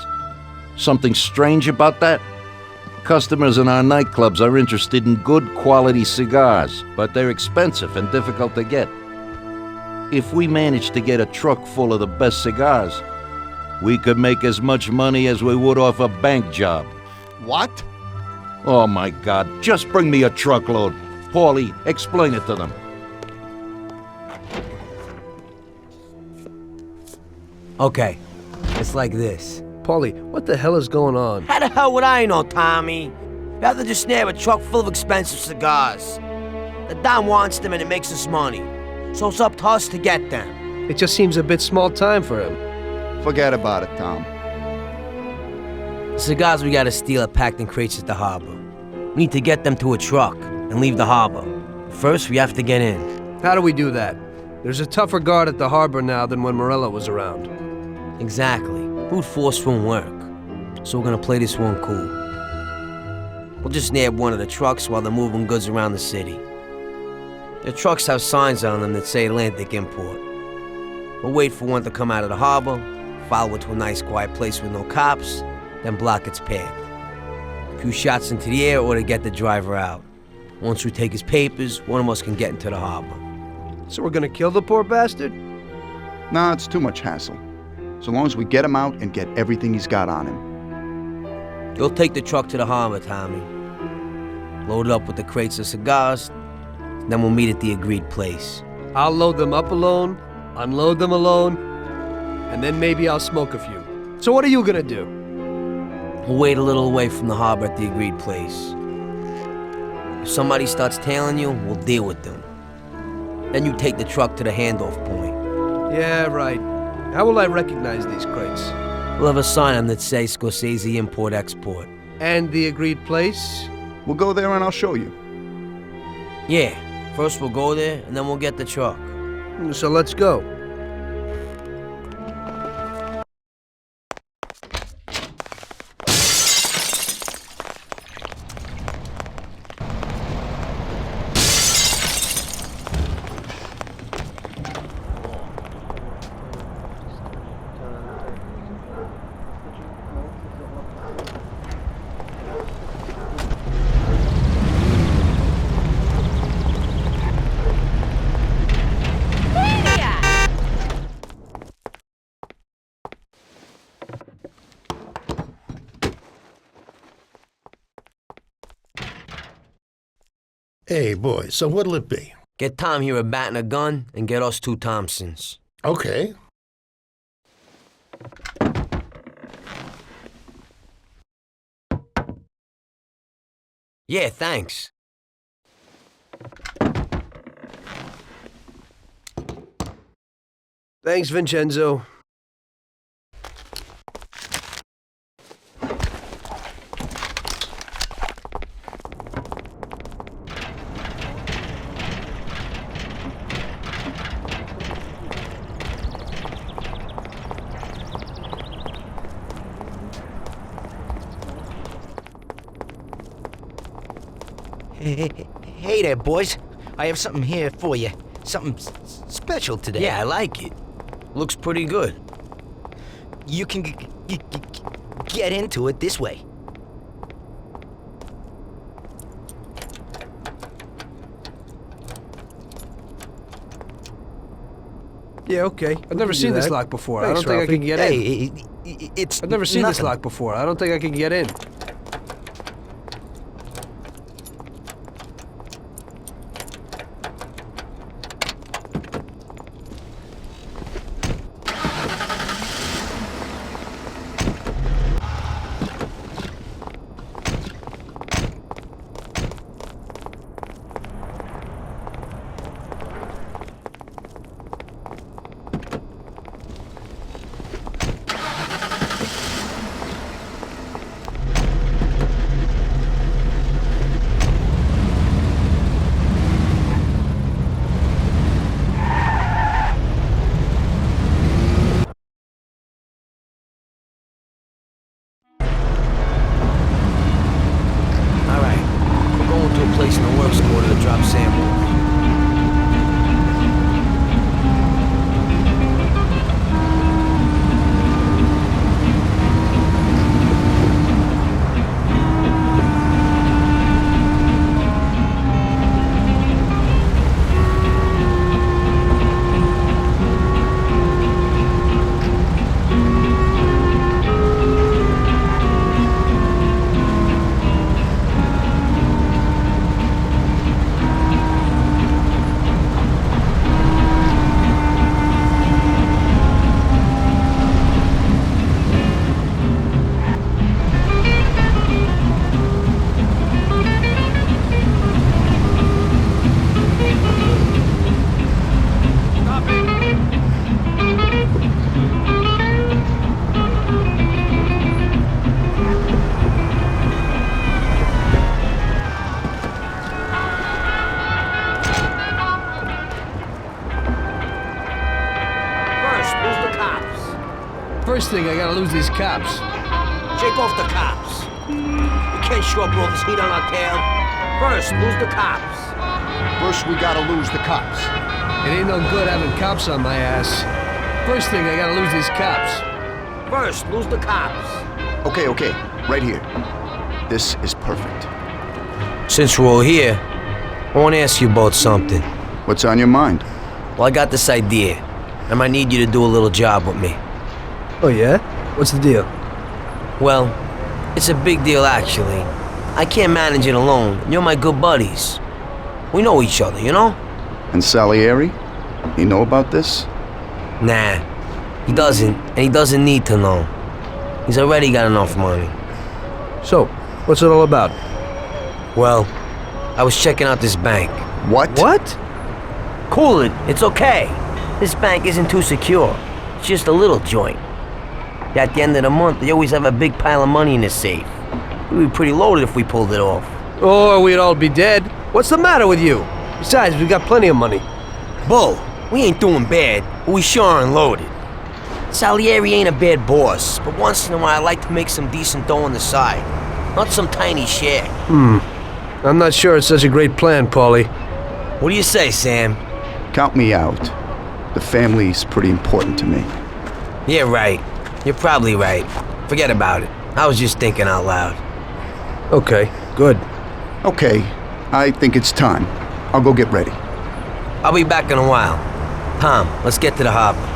Something strange about that? Customers in our nightclubs are interested in good quality cigars, but they're expensive and difficult to get. If we managed to get a truck full of the best cigars, we could make as much money as we would off a bank job. What? Oh my God, just bring me a truckload. Paulie, explain it to them. Okay, it's like this. Paulie, what the hell is going on? How the hell would I know, Tommy? Rather just snare a truck full of expensive cigars. The Don wants them and it makes us money. So it's up to us to get them. It just seems a bit small time for him. Forget about it, Tom. The cigars we gotta steal are packed in crates at the harbor. We need to get them to a truck and leave the harbor. First, we have to get in. How do we do that? There's a tougher guard at the harbor now than when Morello was around. Exactly. Brute force won't work. So we're gonna play this one cool. We'll just nab one of the trucks while they're moving goods around the city. The trucks have signs on them that say Atlantic Import. We'll wait for one to come out of the harbor, follow it to a nice quiet place with no cops, then block its path. A few shots into the air or to get the driver out. Once we take his papers, one of us can get into the harbor. So we're gonna kill the poor bastard? Nah, it's too much hassle. So long as we get him out and get everything he's got on him. You'll take the truck to the harbor, Tommy. Load it up with the crates of cigars, then we'll meet at the agreed place. I'll load them up alone, unload them alone, and then maybe I'll smoke a few. So what are you gonna do? We'll wait a little away from the harbor at the agreed place. If somebody starts tailing you, we'll deal with them. Then you take the truck to the handoff point. Yeah, right. How will I recognize these crates? We'll have a sign on that says Scorsese Import-Export. And the agreed place? We'll go there and I'll show you. Yeah, first we'll go there, and then we'll get the truck. So let's go. Hey, boy, so what'll it be? Get Tom here a bat and a gun, and get us 2 Thompsons. Okay. Yeah, thanks. Thanks, Vincenzo. Hey there, boys. I have something here for you. Something special today. Yeah, I like it. Looks pretty good. You can get into it this way. Yeah, okay. I've never seen this lock before. Thanks, I don't think I can get in. Hey, it's I've never seen this nothing. lock before. I don't think I can get in. First thing, I gotta lose these cops. Shake off the cops. We can't shove all this heat on our tail. First, lose the cops. First, we gotta lose the cops. It ain't no good having cops on my ass. First thing, I gotta lose these cops. First, lose the cops. Okay, right here. This is perfect. Since we're all here, I want to ask you about something. What's on your mind? Well, I got this idea. I might need you to do a little job with me. Oh yeah? What's the deal? Well, it's a big deal actually. I can't manage it alone. You're my good buddies. We know each other, you know? And Salieri? You know about this? Nah, he doesn't, and he doesn't need to know. He's already got enough money. So, what's it all about? Well, I was checking out this bank. What? What? Cool it, it's okay. This bank isn't too secure. It's just a little joint. At the end of the month, they always have a big pile of money in the safe. We'd be pretty loaded if we pulled it off. Or we'd all be dead. What's the matter with you? Besides, we got plenty of money. Bull, we ain't doing bad, but we sure aren't loaded. Salieri ain't a bad boss, but once in a while I like to make some decent dough on the side. Not some tiny share. I'm not sure it's such a great plan, Paulie. What do you say, Sam? Count me out. The family's pretty important to me. Yeah, right. You're probably right. Forget about it. I was just thinking out loud. Okay, good. Okay, I think it's time. I'll go get ready. I'll be back in a while. Tom, let's get to the harbor.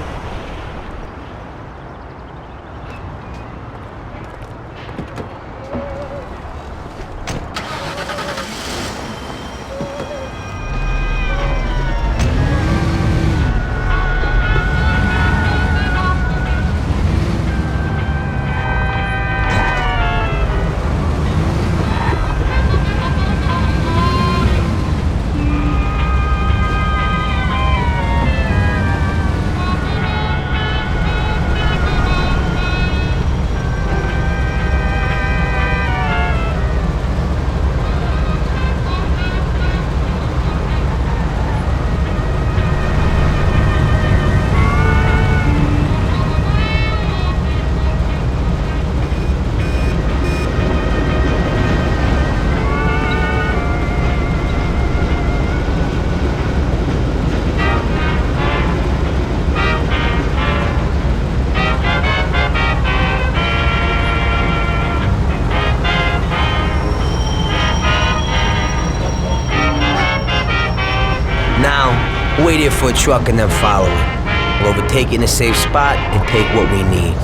Wait here for a truck and then follow it. We'll overtake it in a safe spot and take what we need.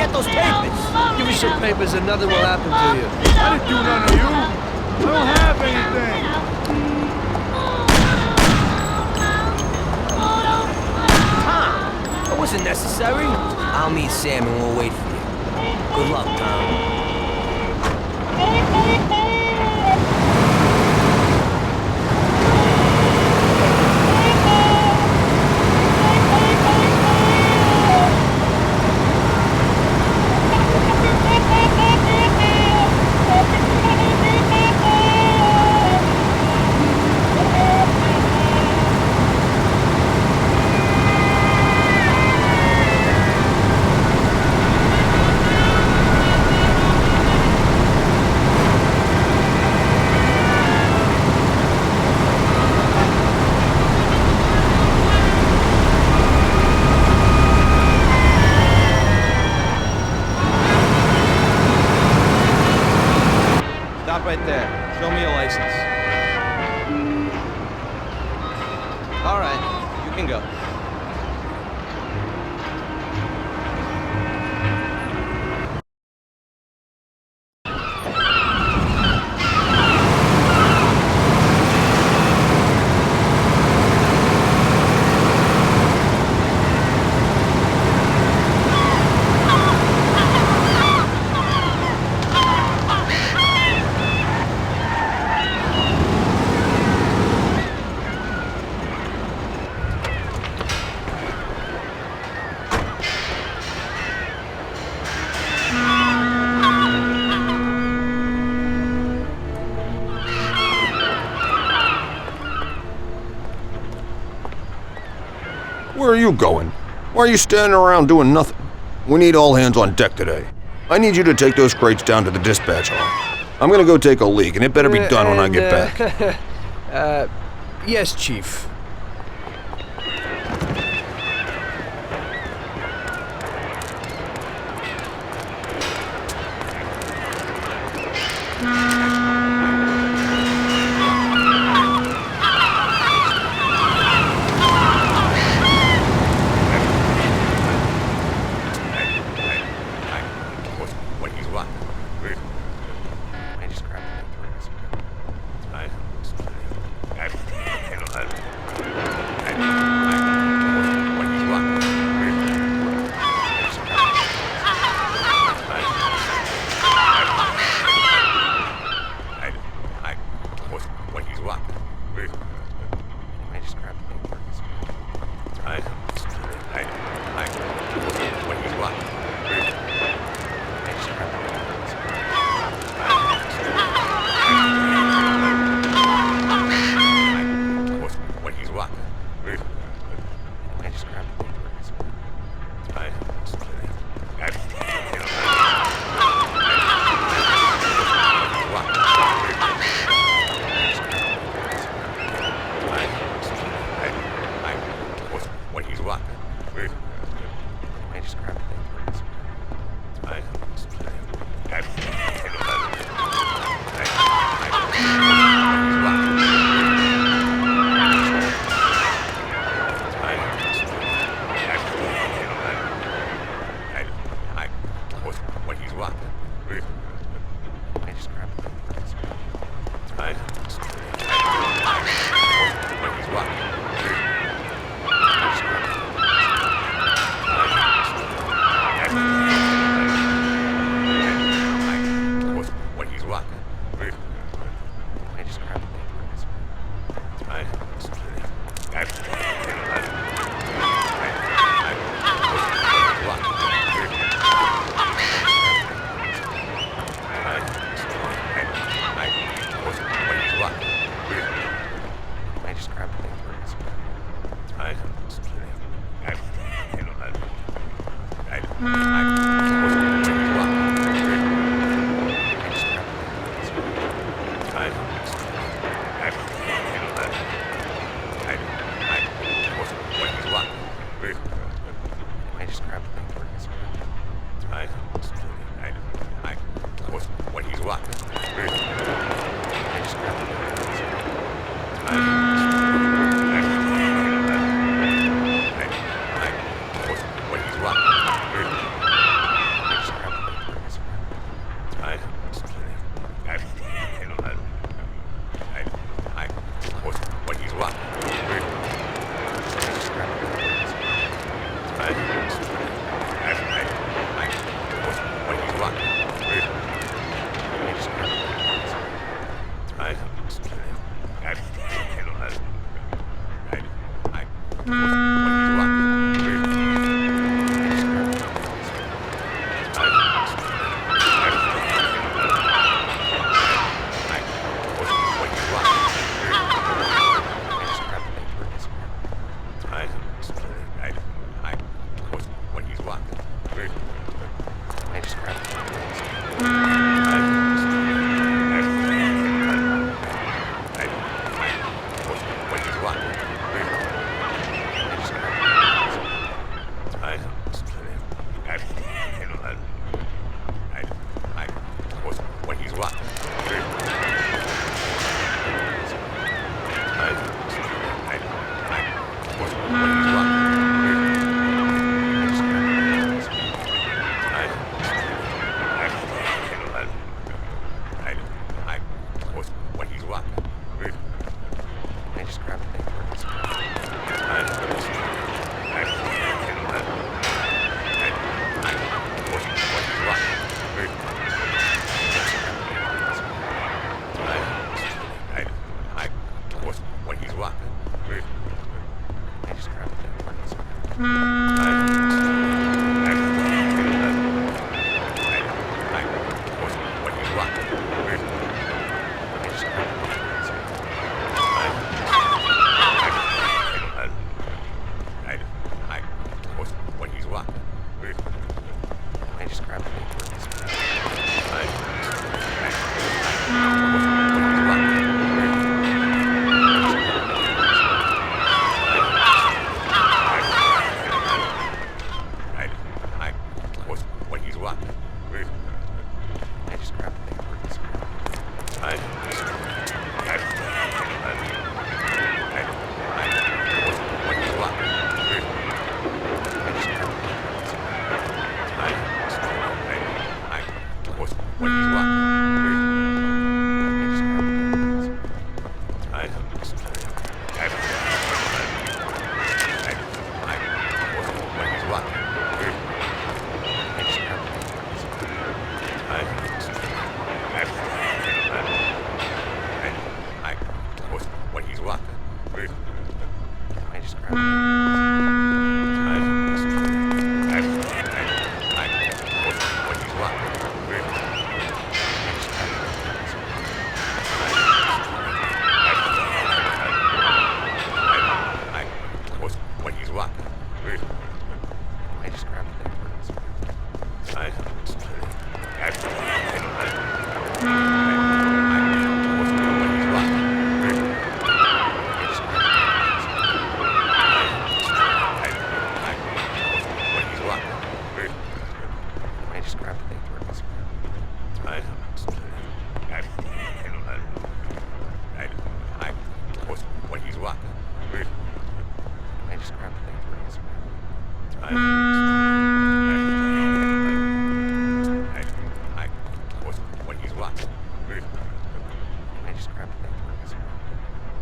get those papers? Give us your papers and nothing will happen to you. I didn't do none of you. I don't have anything. That wasn't necessary. I'll meet Sam and we'll wait for you. Good luck, Tom. Stop right there. Show me your license. All right, you can go. Where are you going? Why are you standing around doing nothing? We need all hands on deck today. I need you to take those crates down to the dispatch hall. I'm gonna go take a leak, and it better be done when I get back. Yes, Chief.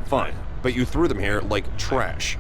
Fine, but you threw them here like trash.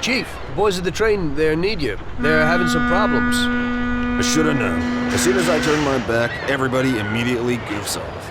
Chief, the boys at the train there need you. They're having some problems. I should have known. As soon as I turn my back, everybody immediately goofs off.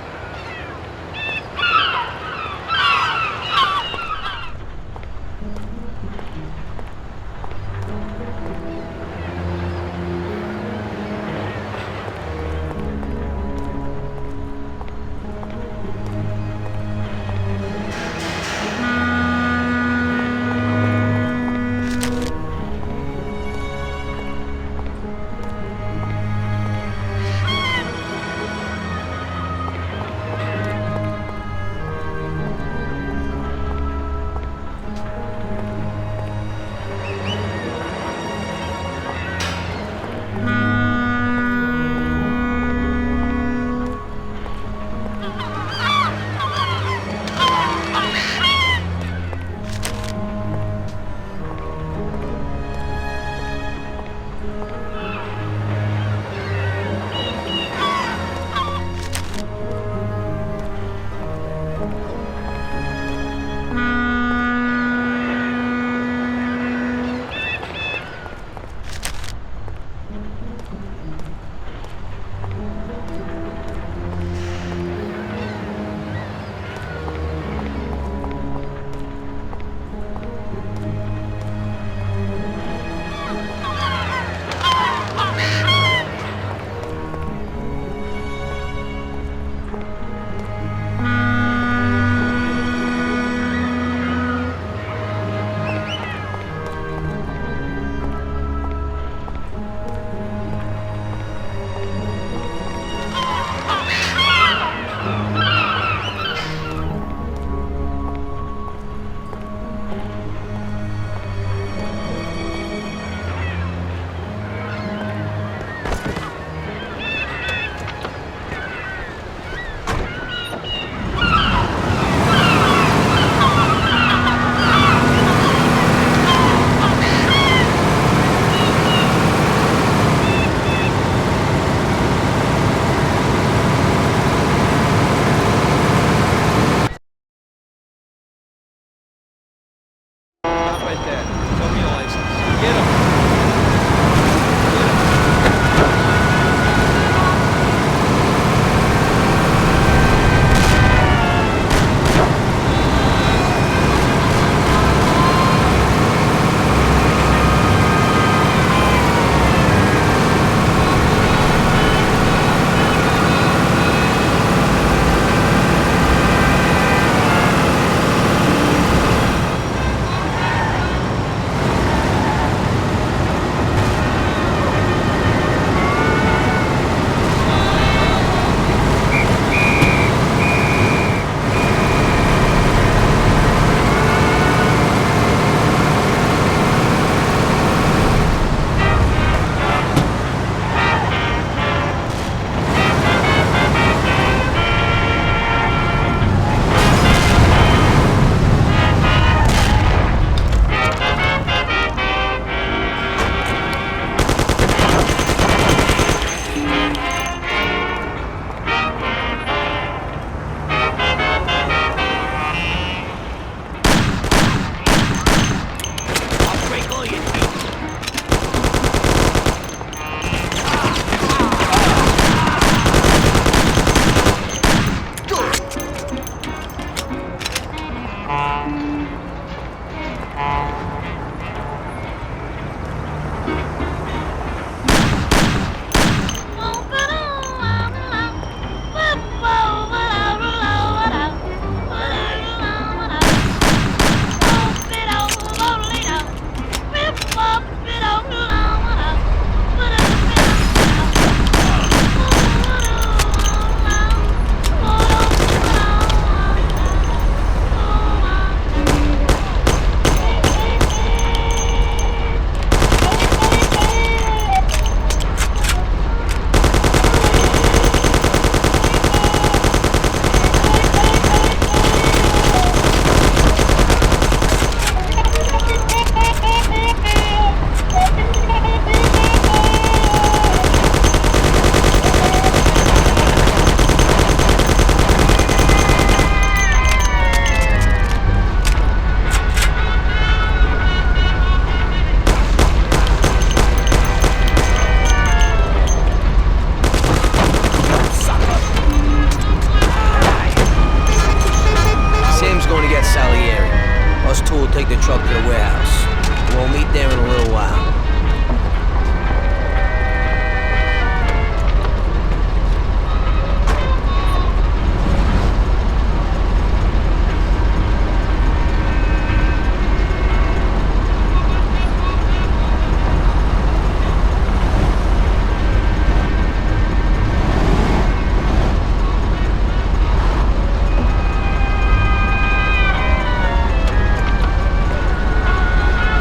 right there. Show me your license. Get him.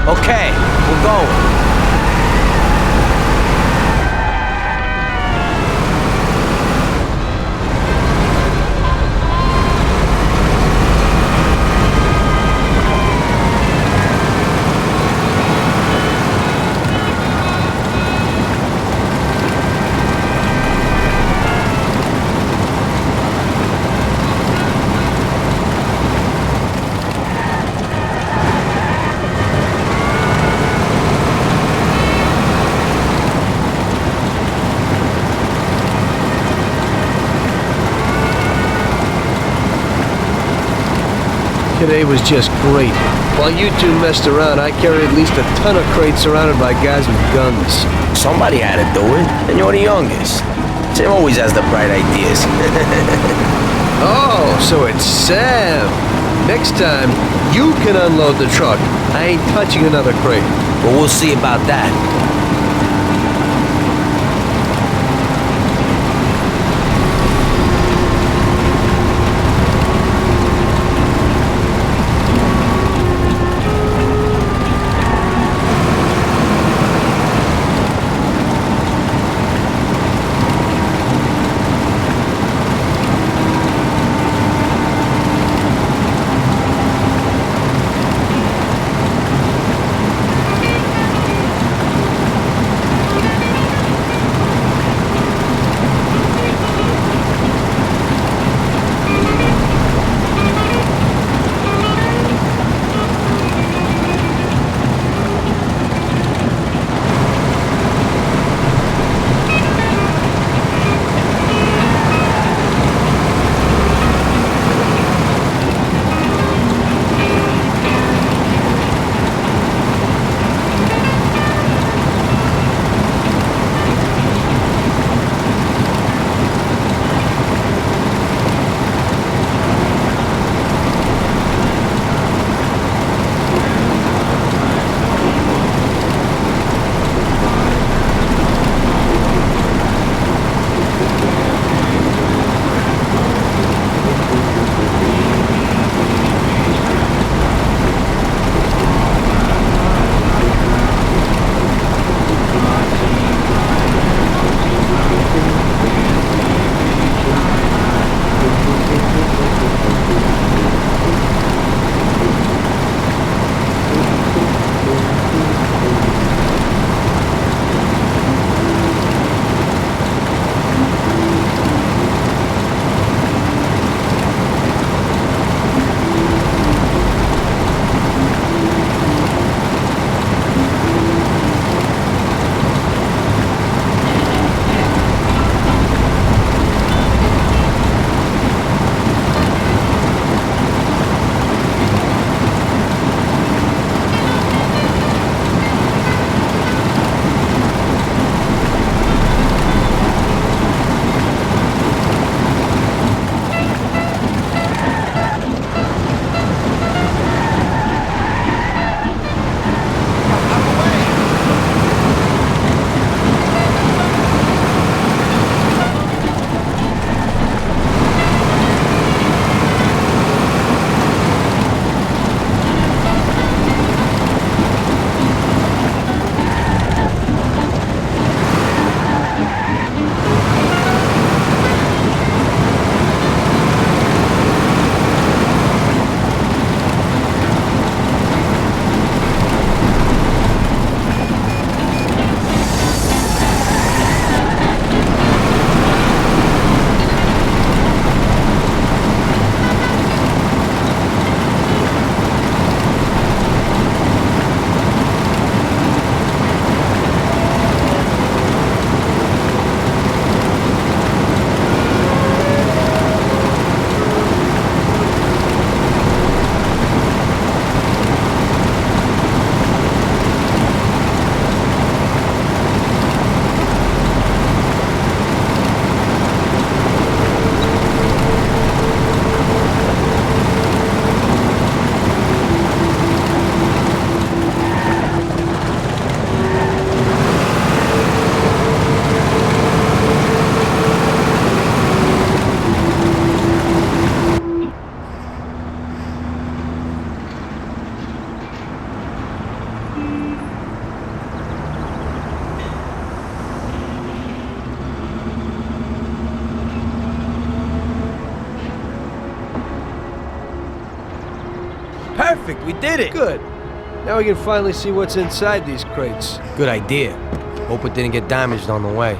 Okay, we're going. Today was just great. While you two messed around, I carried at least a ton of crates surrounded by guys with guns. Somebody had to do it, and you're the youngest. Sam always has the bright ideas. Oh, so it's Sam. Next time, you can unload the truck. I ain't touching another crate. Well, we'll see about that. perfect. We did it. Good. Now we can finally see what's inside these crates. Good idea. Hope it didn't get damaged on the way.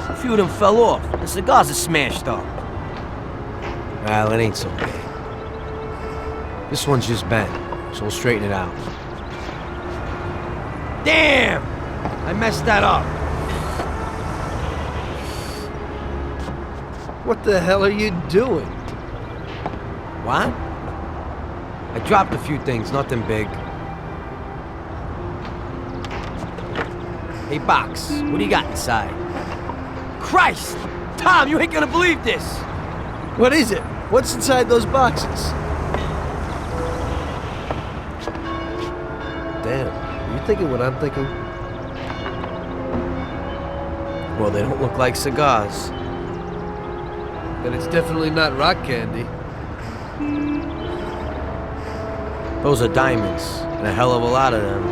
A few of them fell off. The cigars are smashed up. Well, it ain't so bad. This one's just bent, so we'll straighten it out. Damn! I messed that up. What the hell are you doing? What? I dropped a few things, nothing big. Hey, Box, what do you got inside? Christ! Tom, you ain't gonna believe this! What is it? What's inside those boxes? Damn, are you thinking what I'm thinking? Well, they don't look like cigars. Then it's definitely not rock candy. Those are diamonds, and a hell of a lot of them.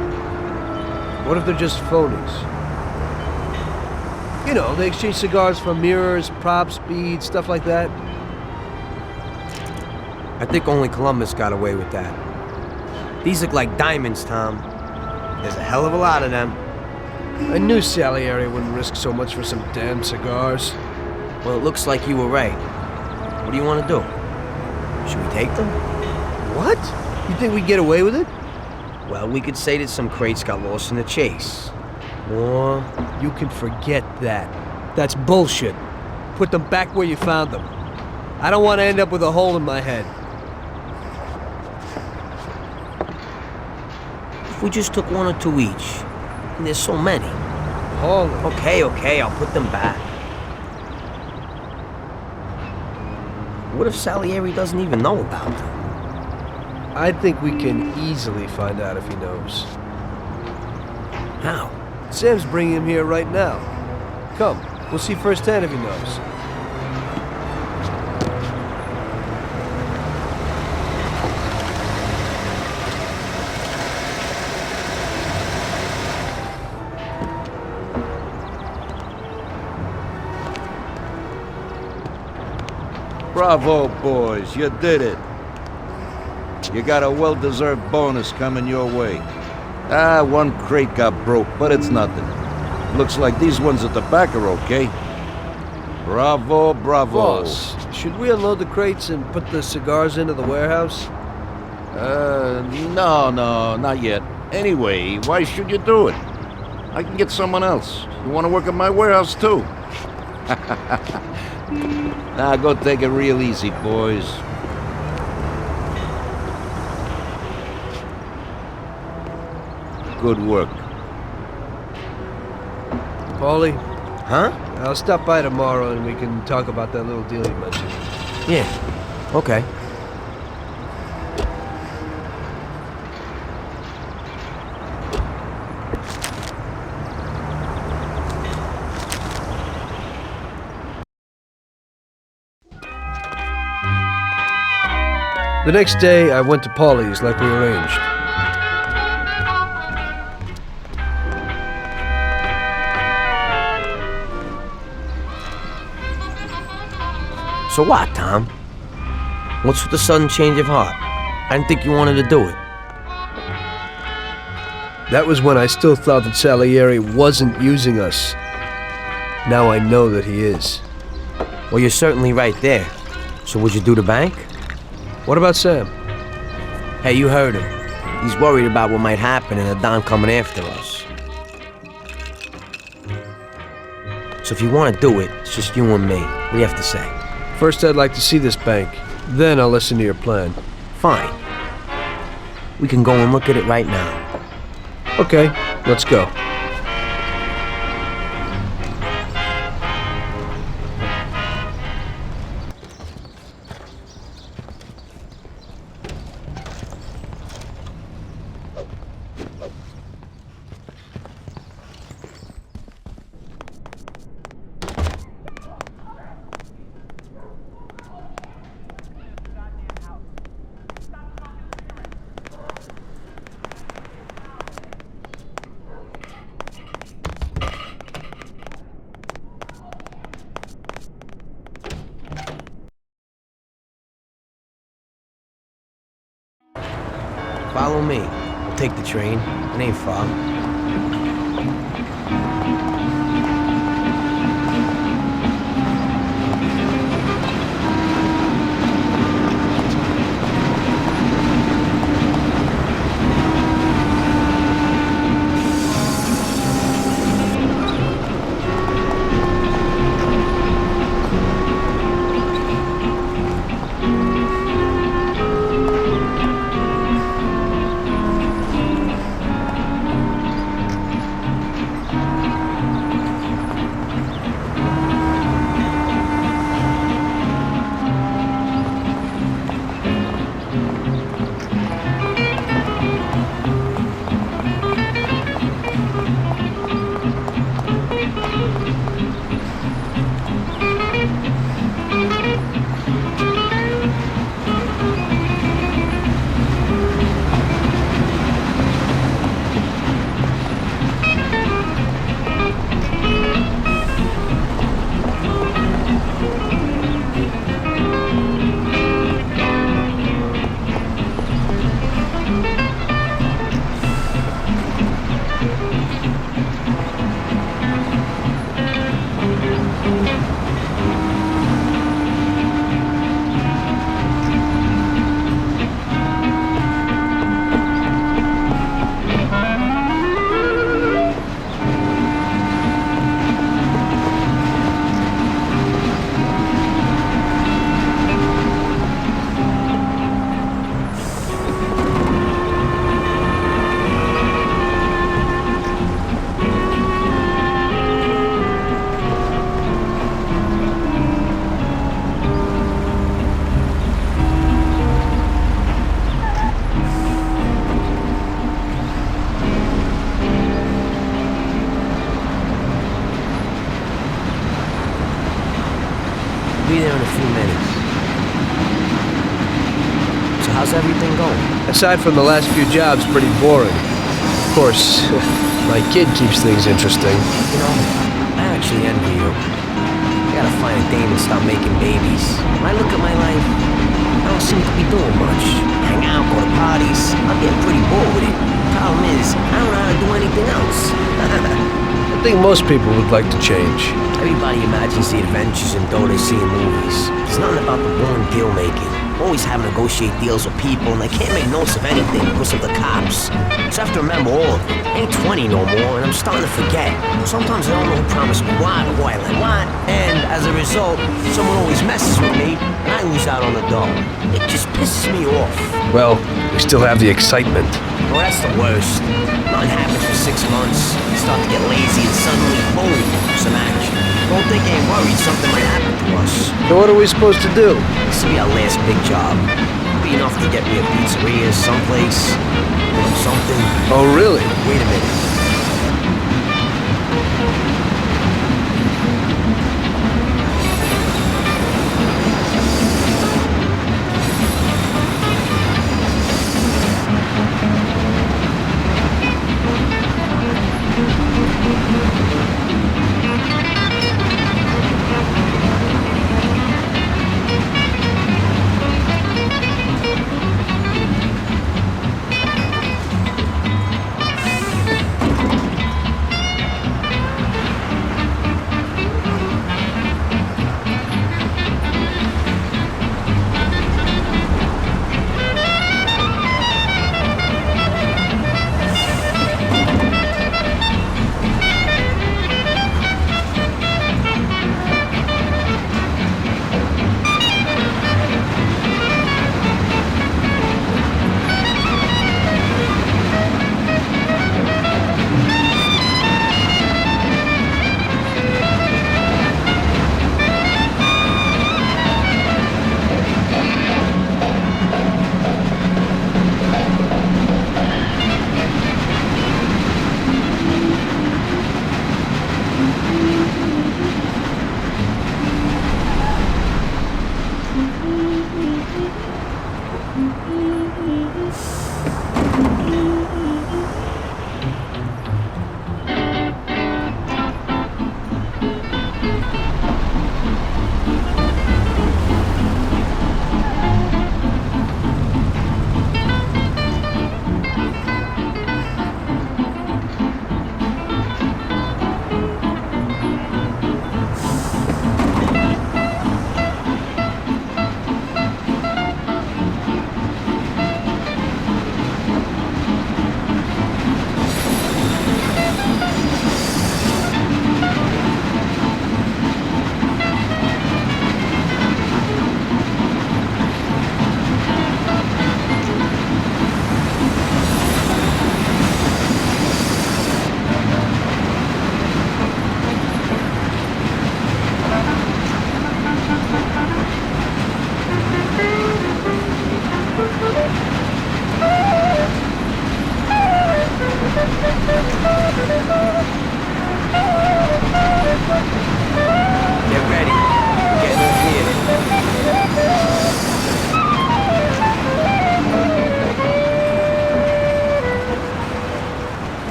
What if they're just phonies? You know, they exchange cigars for mirrors, props, beads, stuff like that. I think only Columbus got away with that. These look like diamonds, Tom. There's a hell of a lot of them. I knew Salieri wouldn't risk so much for some damn cigars. Well, it looks like you were right. What do you want to do? Should we take them? What? You think we'd get away with it? Well, we could say that some crates got lost in the chase. Or... You can forget that. That's bullshit. Put them back where you found them. I don't want to end up with a hole in my head. If we just took one or two each, and there's so many. Holy. Okay, I'll put them back. What if Salieri doesn't even know about them? I think we can easily find out if he knows. How? Sam's bringing him here right now. Come, we'll see firsthand if he knows. Bravo, boys, you did it. You got a well-deserved bonus coming your way. One crate got broke, but it's nothing. Looks like these ones at the back are okay. Bravo, bravo. Boss, should we unload the crates and put the cigars into the warehouse? No, not yet. Anyway, why should you do it? I can get someone else. You want to work at my warehouse, too? Now, go take it real easy, boys. Good work. Paulie? Huh? I'll stop by tomorrow and we can talk about that little deal you mentioned. Yeah. Okay. The next day, I went to Paulie's like we arranged. So what, Tom? What's with the sudden change of heart? I didn't think you wanted to do it. That was when I still thought that Salieri wasn't using us. Now I know that he is. Well, you're certainly right there. So would you do the bank? What about Sam? Hey, you heard him. He's worried about what might happen and the Don coming after us. So if you want to do it, it's just you and me. What do you have to say? First, I'd like to see this bank. Then I'll listen to your plan. Fine. We can go and look at it right now. Okay, let's go. follow me. We'll take the train. It ain't far. Be there in a few minutes. So how's everything going? Aside from the last few jobs, pretty boring. Of course, my kid keeps things interesting. You know, I actually envy you. I gotta find a dame and stop making babies. When I look at my life, I don't seem to be doing much. Hang out, go to parties. I'm getting pretty bored with it. Problem is, I don't know how to do anything else. I think most people would like to change. Everybody imagines the adventures and dough they see in movies. It's nothing about the boring deal making. Always having to negotiate deals with people, and they can't make notes of anything because of the cops. So I have to remember all of it. I ain't 20 no more, and I'm starting to forget. Sometimes I don't know who promised me what or who I let what, and as a result, someone always messes with me, and I lose out on the dough. It just pisses me off. Well, we still have the excitement. Well, that's the worst. Nothing happens for 6 months. You start to get lazy, and suddenly, boom, some action. Don't think I ain't worried something might happen to us. So what are we supposed to do? This will be our last big job. Be enough to get me a pizzeria someplace. Or something. Oh, really? Wait a minute.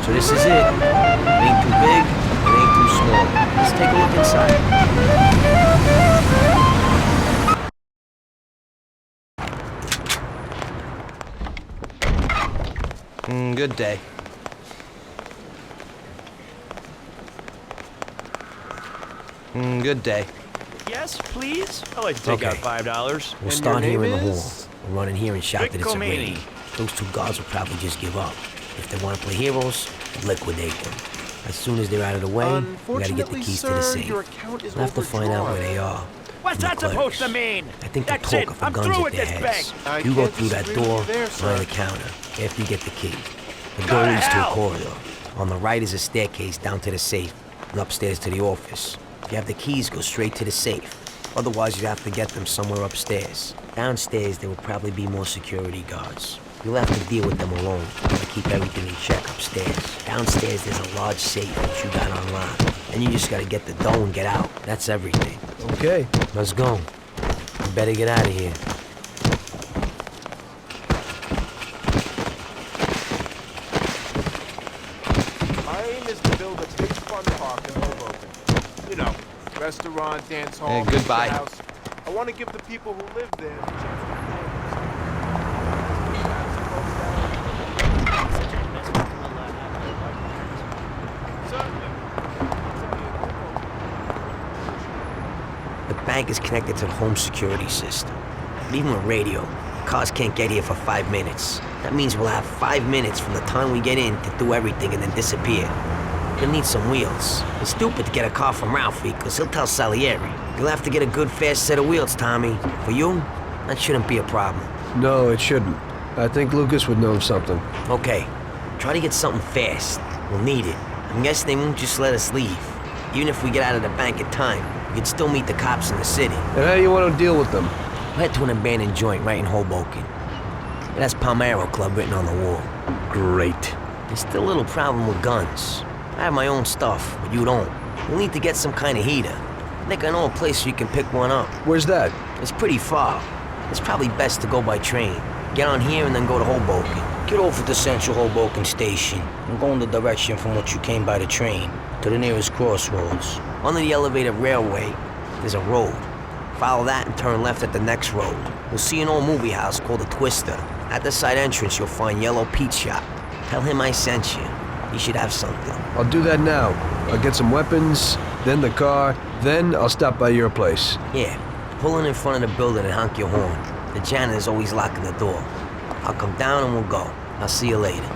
So this is it. It ain't too big, it ain't too small. Let's take a look inside. Good day. Good day. Yes, please? I'd like to take out $5. We'll start here in the hall. We'll run in here and shout that it's a raid. Those two guards will probably just give up. If they want to play heroes, we'll liquidate them. As soon as they're out of the way, we gotta get the keys to the safe. We'll have to find out where they are. What's that supposed to mean? I think the That's it. talker for I'm guns through at with their this heads. bank. You go through that door, behind the counter, after you get the key. The door leads to a corridor. On the right is a staircase down to the safe, and upstairs to the office. If you have the keys, go straight to the safe. Otherwise, you have to get them somewhere upstairs. Downstairs, there will probably be more security guards. You'll have to deal with them alone. Gotta keep everything in check upstairs. Downstairs, there's a large safe that you got unlocked. And you just gotta get the dough and get out. That's everything. Okay. Let's go. You better get out of here. My aim is to build a big fun park in Hoboken. You know, restaurant, dance hall, goodbye. house. I want to give the people who live there the chance to The bank is connected to the home security system. But even with radio, cars can't get here for 5 minutes. That means we'll have 5 minutes from the time we get in to do everything and then disappear. You'll need some wheels. It's stupid to get a car from Ralphie, because he'll tell Salieri. You'll have to get a good, fast set of wheels, Tommy. For you, that shouldn't be a problem. No, it shouldn't. I think Lucas would know something. Okay, try to get something fast. We'll need it. I'm guessing they won't just let us leave. Even if we get out of the bank in time, we can still meet the cops in the city. And how do you want to deal with them? We'll head to an abandoned joint right in Hoboken. It has Palmero Club written on the wall. Great. There's still a little problem with guns. I have my own stuff, but you don't. We'll need to get some kind of heater. I think I know a place where you can pick one up. Where's that? It's pretty far. It's probably best to go by train. Get on here and then go to Hoboken. Get off at the central Hoboken station and go in the direction from which you came by the train to the nearest crossroads. Under the elevated railway, there's a road. Follow that and turn left at the next road. You'll see an old movie house called the Twister. At the side entrance, you'll find Yellow Pete's shop. Tell him I sent you. He should have something. I'll do that now. I'll get some weapons, then the car, then I'll stop by your place. Yeah, pull in front of the building and honk your horn. The janitor's always locking the door. I'll come down and we'll go. I'll see you later.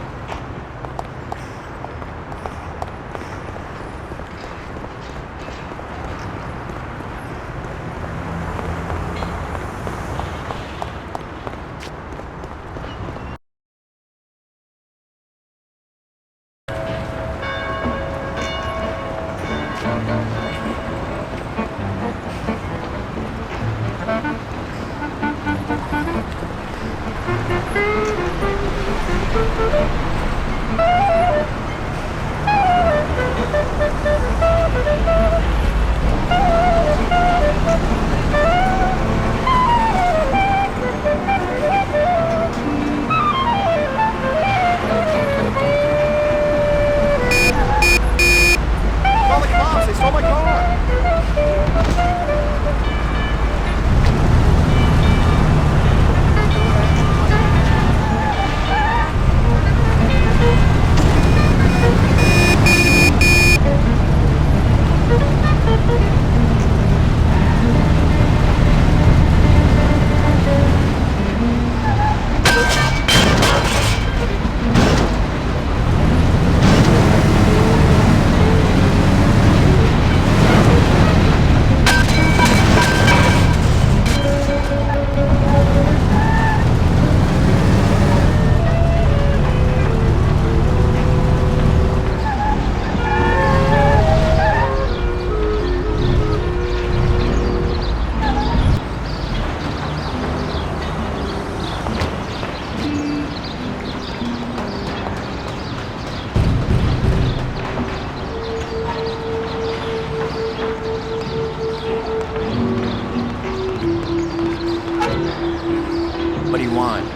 What do you want?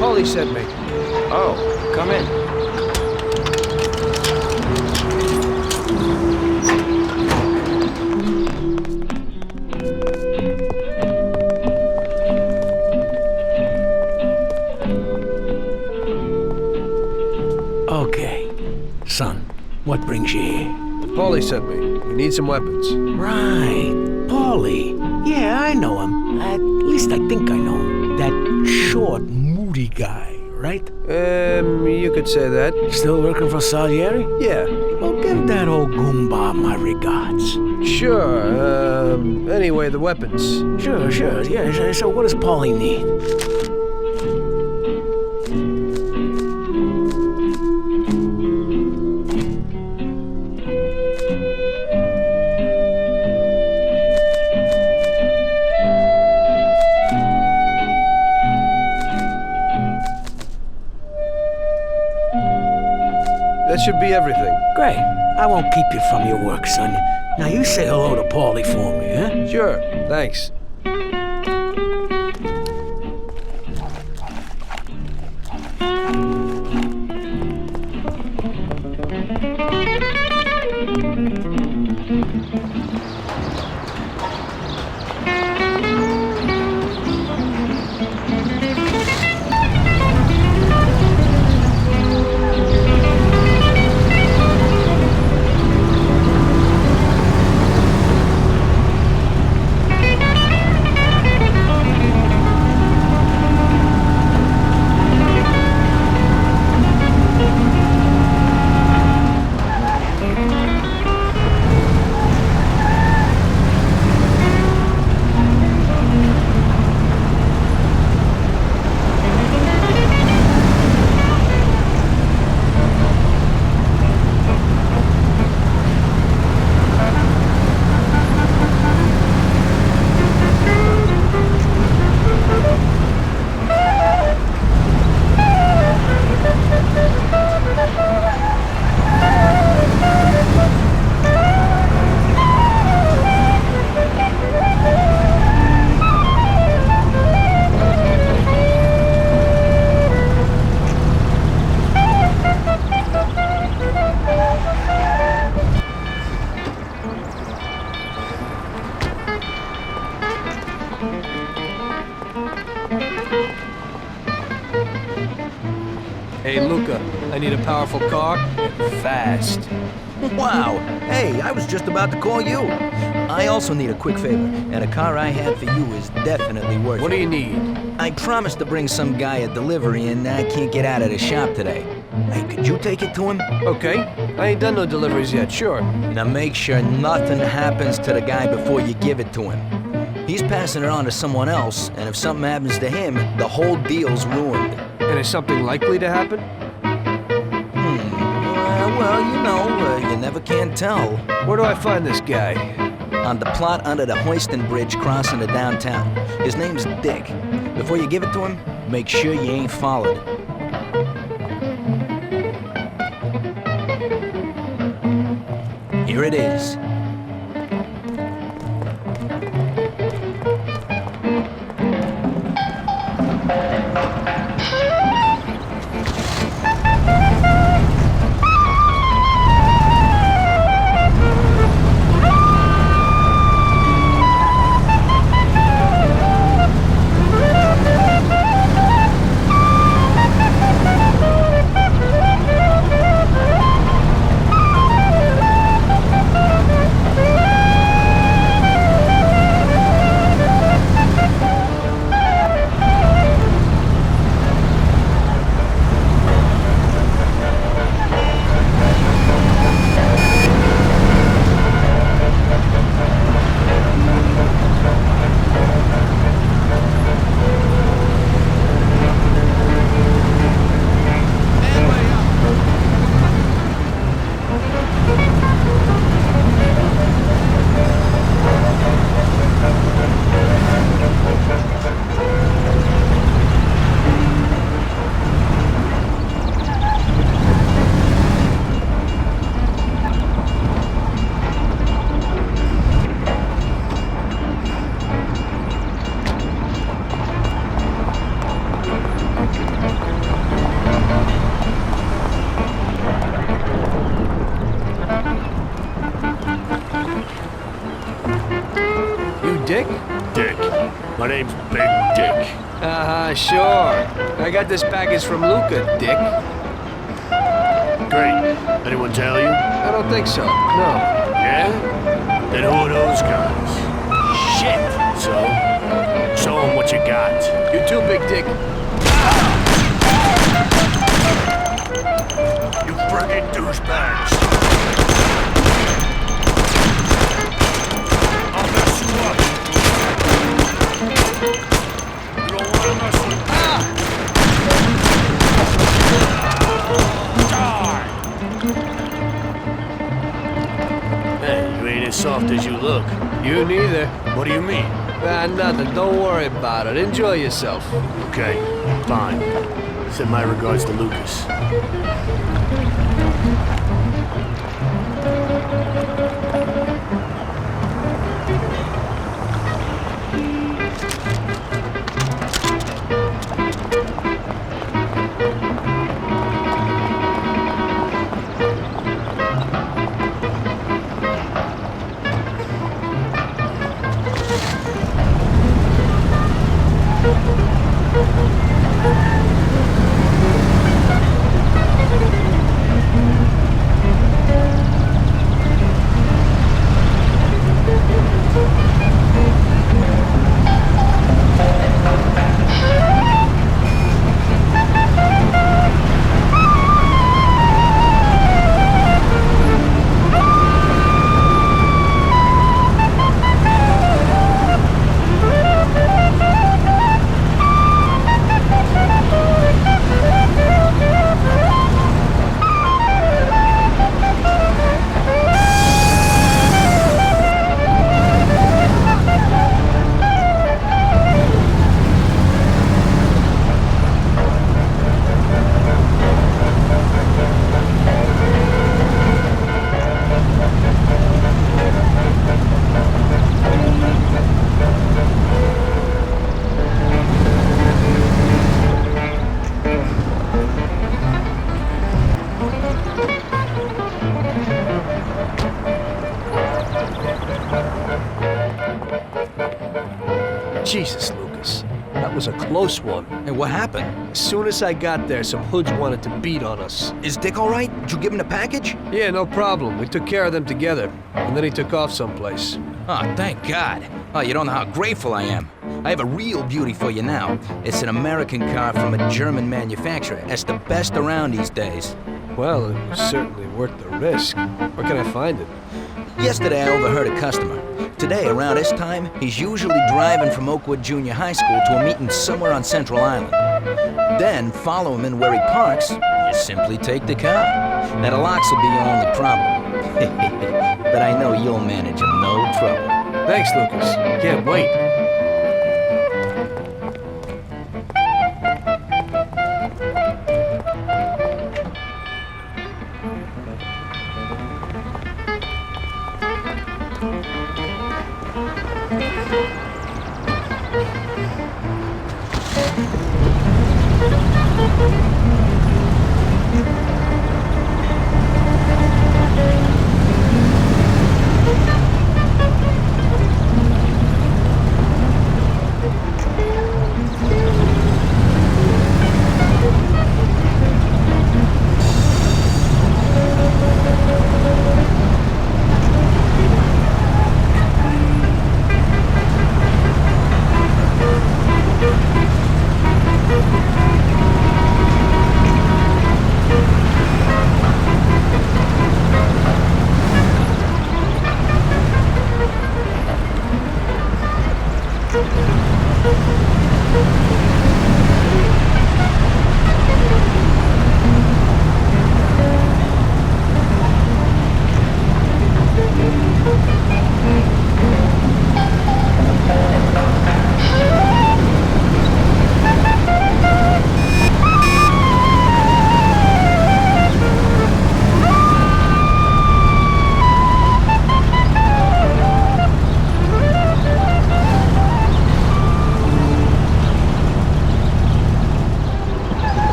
Paulie sent me. Oh, come in. Okay. Son, what brings you here? Paulie sent me. We need some weapons. Right. Paulie. Yeah, I know him. At least I think I know him. That short, moody guy, right? You could say that. Still working for Salieri? Yeah. Well, give that old Goomba my regards. Sure. Anyway, the weapons. Sure. Yeah, so what does Paulie need? That should be everything. Great. I won't keep you from your work, son. Now you say hello to Paulie for me, huh? Sure. Thanks. Hey, Luca, I need a powerful car and fast. Wow. Hey, I was just about to call you. I also need a quick favor, and a car I had for you is definitely worth it. What do you need? I promised to bring some guy a delivery, and I can't get out of the shop today. Hey, could you take it to him? Okay. I ain't done no deliveries yet, sure. Now make sure nothing happens to the guy before you give it to him. He's passing it on to someone else, and if something happens to him, the whole deal's ruined. And is something likely to happen? Well, you know, you never can tell. Where do I find this guy? On the plot under the Hoiston Bridge crossing the downtown. His name's Dick. Before you give it to him, make sure you ain't followed. Here it is. Dick? Dick. My name's Big Dick. Sure. I got this package from Luca, Dick. Great. Anyone tell you? I don't think so, no. Yeah? Then who are those guys? Shit! So? Show them what you got. You too, Big Dick. You friggin' douchebags! I'll mess you up! You don't wanna mess with me! Die! Hey, you ain't as soft as you look. You neither. What do you mean? Nothing. Don't worry about it. Enjoy yourself. Okay, fine. Send my regards to Lucas. Jesus, Lucas. That was a close one. Hey, what happened? As soon as I got there, some hoods wanted to beat on us. Is Dick all right? Did you give him the package? Yeah, no problem. We took care of them together. And then he took off someplace. Oh, thank God. Oh, you don't know how grateful I am. I have a real beauty for you now. It's an American car from a German manufacturer. It's the best around these days. Well, it was certainly worth the risk. Where can I find it? Yesterday, I overheard a customer. Today, around this time, he's usually driving from Oakwood Junior High School to a meeting somewhere on Central Island. Then, follow him in where he parks, you simply take the car. Now, the locks will be your only problem. But I know you'll manage him, no trouble. Thanks, Lucas. Can't wait.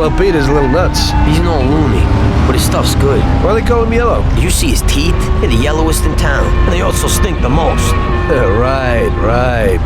Yellow Peter's a little nuts. He's no loony, but his stuff's good. Why they call him Yellow? Did you see his teeth? They're the yellowest in town, and they also stink the most. Right.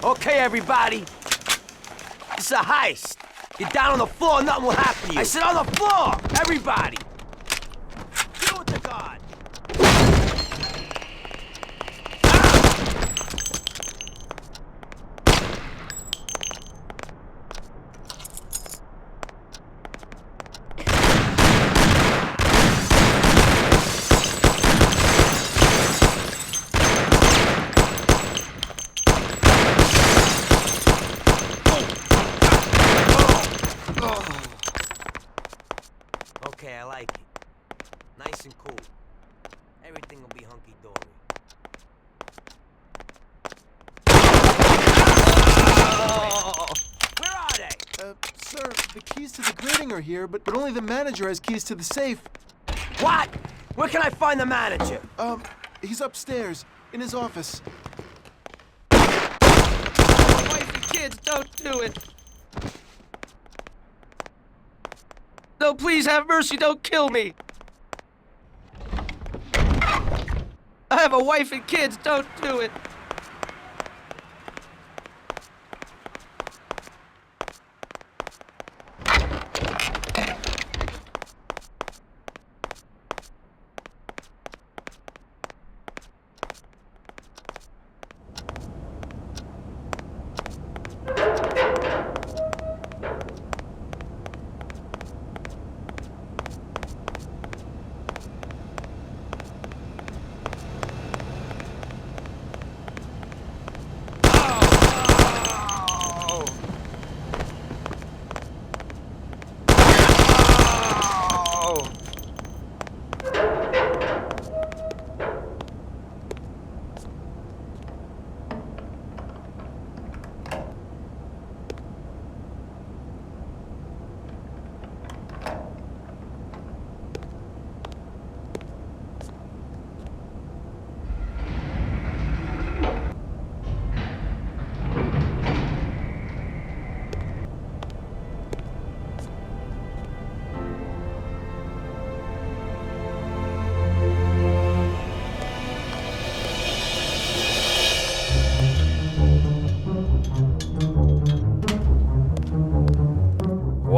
Okay, everybody. It's a heist. Get down on the floor, nothing will happen to you. I said on the floor! Everybody! Deal with the guard! Okay, I like it. Nice and cool. Everything will be hunky-dory. Where are they? Sir, the keys to the grating are here, but only the manager has keys to the safe. What? Where can I find the manager? He's upstairs, in his office. Wife and kids, don't do it. No, please have mercy, don't kill me. I have a wife and kids, don't do it.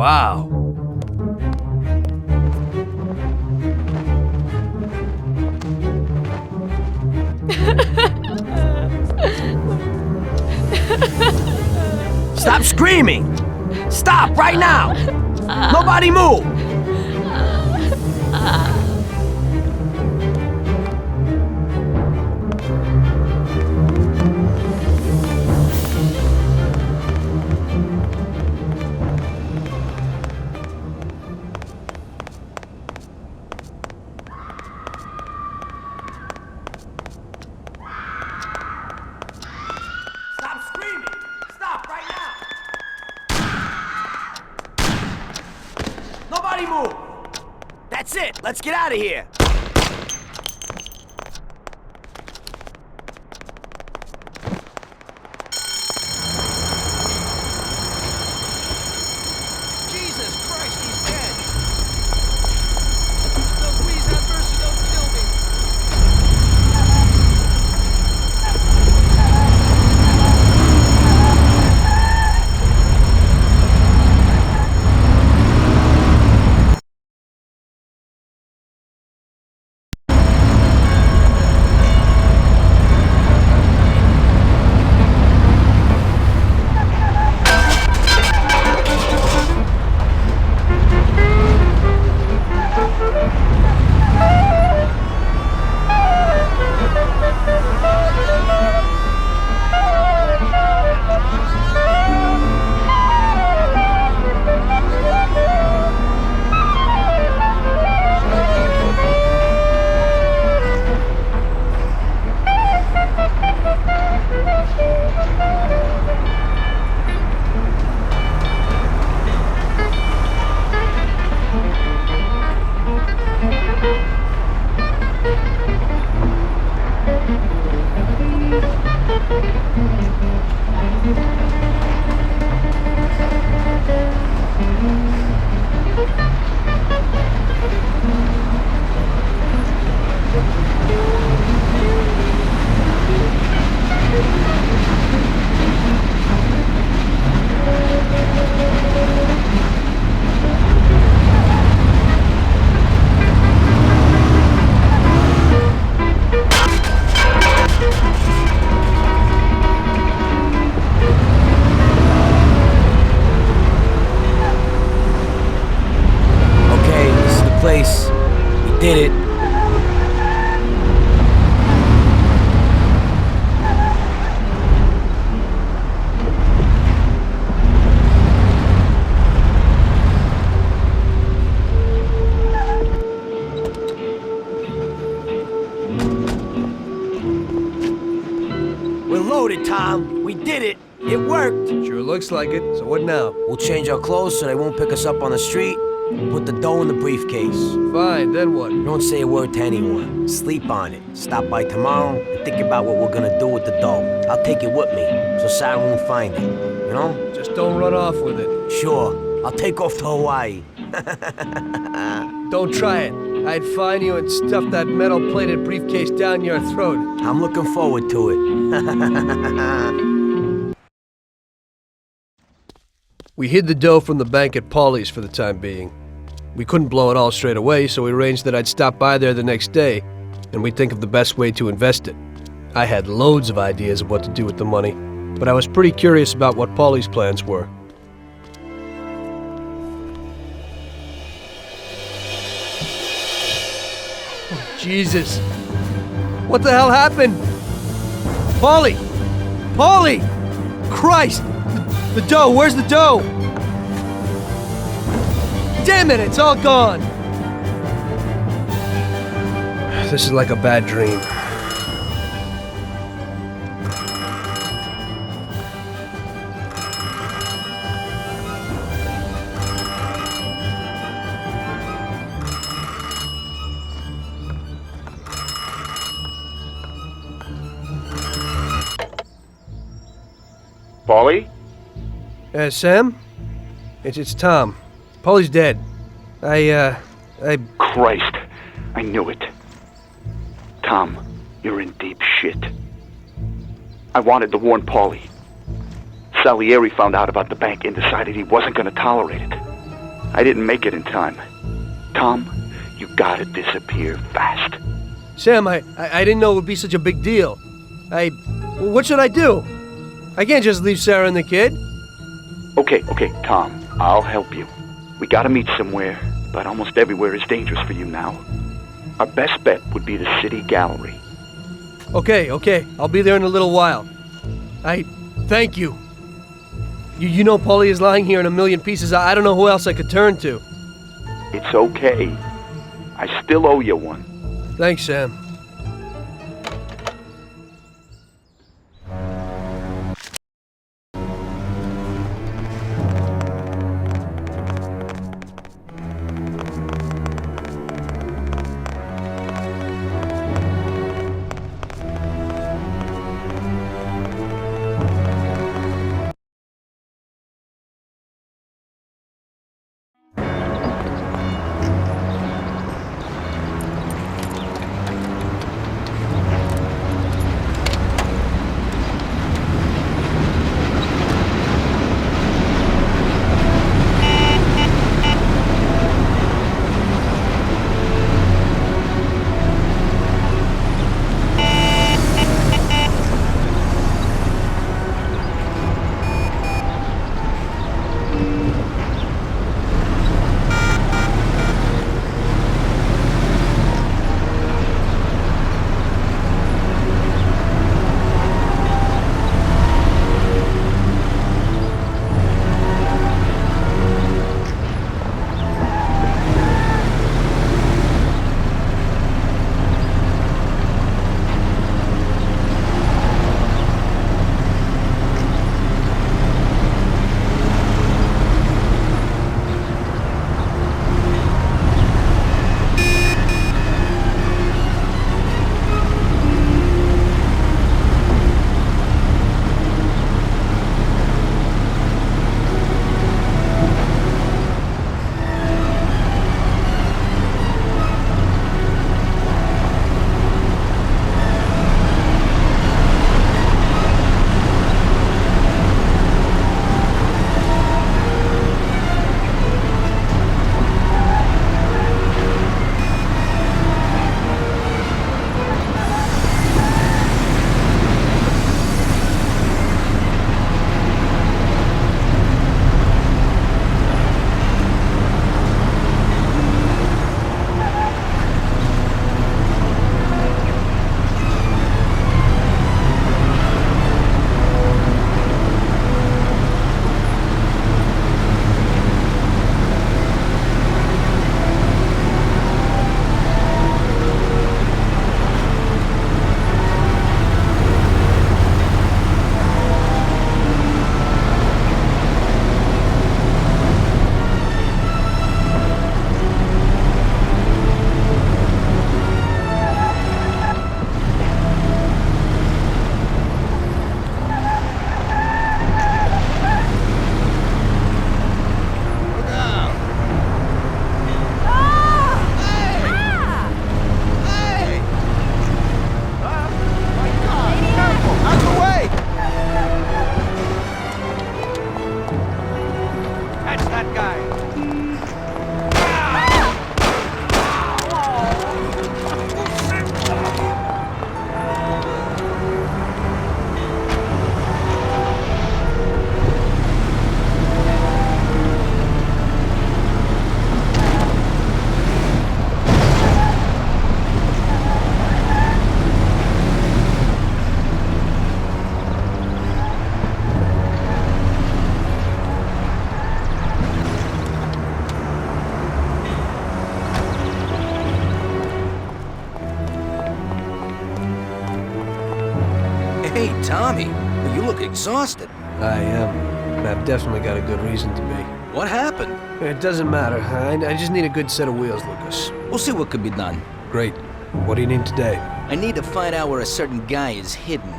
Wow. Stop screaming! Stop right now! Nobody move! Stop screaming! Stop right now! Nobody move! That's it! Let's get out of here! Jesus Christ, he's dead! No, please have mercy, don't kill me! Did it. We're loaded, Tom. We did it. It worked. Sure looks like it. So what now? We'll change our clothes so they won't pick us up on the street. Put the dough in the briefcase. Fine, then what? Don't say a word to anyone. Sleep on it. Stop by tomorrow and think about what we're gonna do with the dough. I'll take it with me, so Sarah won't find it. You know? Just don't run off with it. Sure. I'll take off to Hawaii. Don't try it. I'd find you and stuff that metal-plated briefcase down your throat. I'm looking forward to it. We hid the dough from the bank at Paulie's for the time being. We couldn't blow it all straight away, so we arranged that I'd stop by there the next day, and we'd think of the best way to invest it. I had loads of ideas of what to do with the money, but I was pretty curious about what Paulie's plans were. Oh, Jesus. What the hell happened? Paulie! Paulie! Christ! The dough! Where's the dough? Damn it! It's all gone! This is like a bad dream. Paulie? Sam? It's Tom. Paulie's dead. Christ, I knew it. Tom, you're in deep shit. I wanted to warn Paulie. Salieri found out about the bank and decided he wasn't going to tolerate it. I didn't make it in time. Tom, you gotta disappear fast. Sam, I didn't know it would be such a big deal. What should I do? I can't just leave Sarah and the kid. Okay, Tom, I'll help you. We gotta meet somewhere, but almost everywhere is dangerous for you now. Our best bet would be the city gallery. Okay, I'll be there in a little while. Thank you. You know Paulie is lying here in a million pieces. I don't know who else I could turn to. It's okay. I still owe you one. Thanks, Sam. Hey, Tommy, you look exhausted. I am. I've definitely got a good reason to be. What happened? It doesn't matter. I just need a good set of wheels, Lucas. We'll see what could be done. Great. What do you need today? I need to find out where a certain guy is hidden.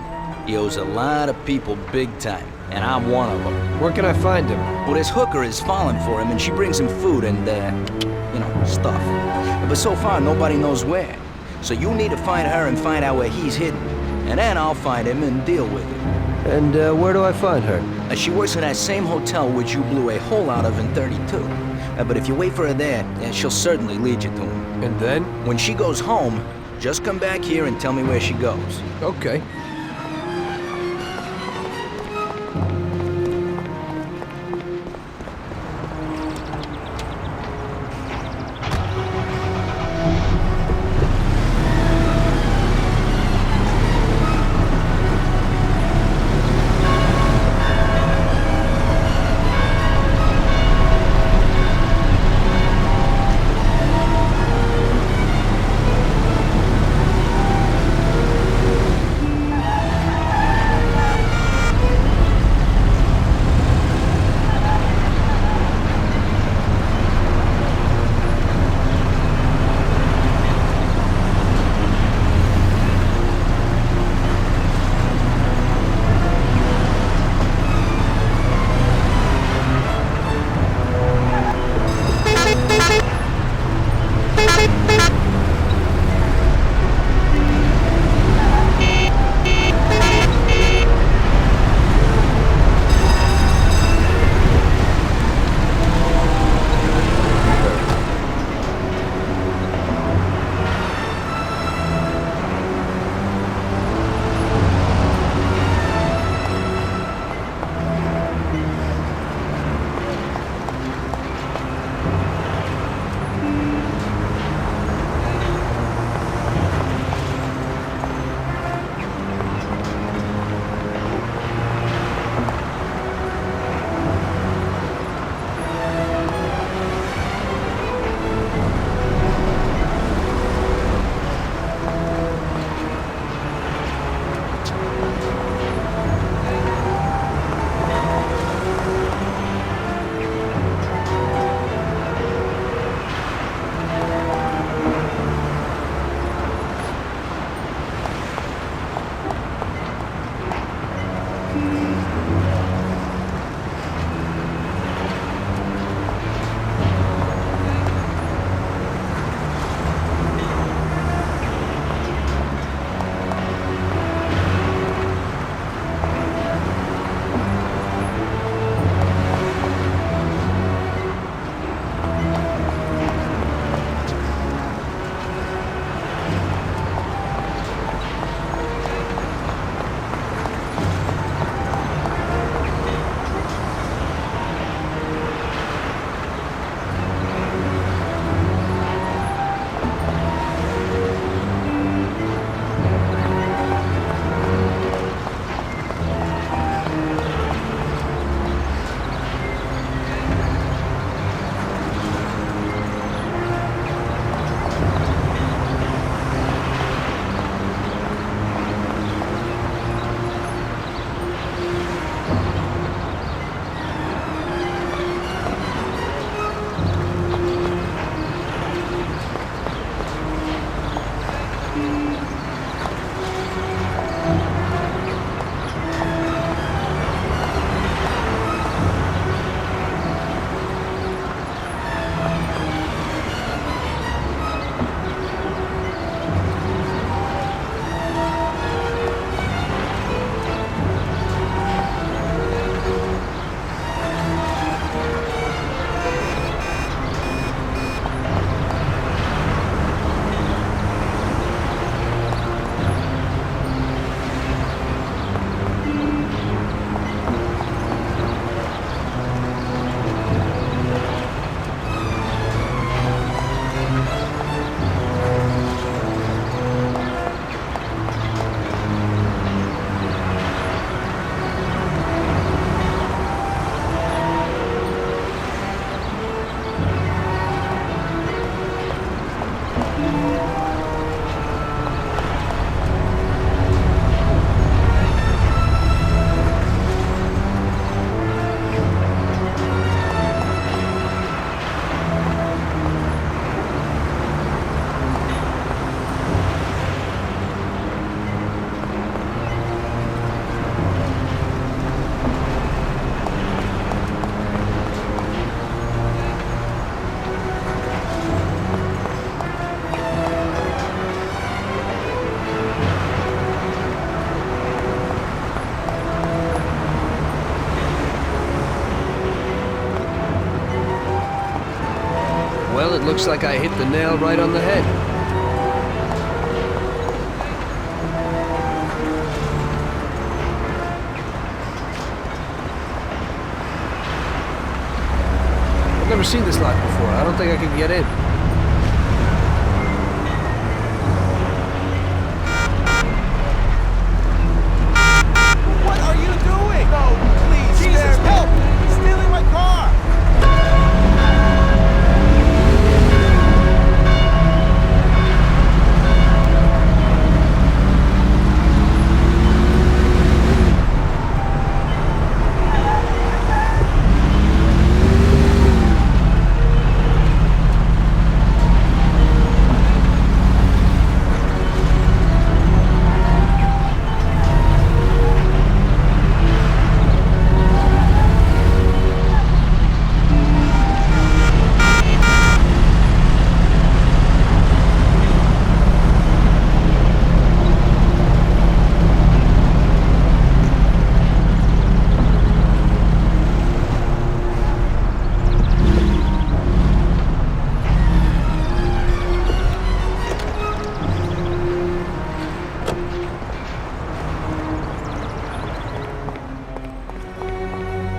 He owes a lot of people big time, and I'm one of them. Where can I find him? Well, this hooker is falling for him, and she brings him food and, stuff. But so far, nobody knows where. So you need to find her and find out where he's hidden. And then I'll find him and deal with it. And where do I find her? She works in that same hotel which you blew a hole out of in 32. But if you wait for her there, she'll certainly lead you to him. And then? When she goes home, just come back here and tell me where she goes. Okay. Looks like I hit the nail right on the head. I've never seen this lot before. I don't think I can get in. What are you doing? No, please, Jesus, help! He's stealing my car!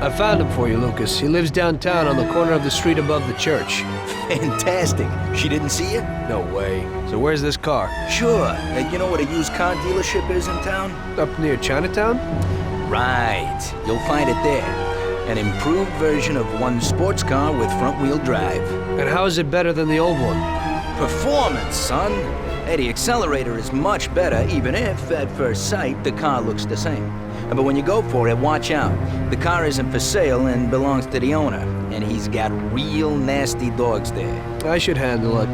I found him for you, Lucas. He lives downtown on the corner of the street above the church. Fantastic. She didn't see you? No way. So where's this car? Sure. You know what a used car dealership is in town? Up near Chinatown? Right. You'll find it there. An improved version of one sports car with front-wheel drive. And how is it better than the old one? Performance, son. Hey, the accelerator is much better, even if, at first sight, the car looks the same. But when you go for it, watch out. The car isn't for sale and belongs to the owner. And he's got real nasty dogs there. I should handle it.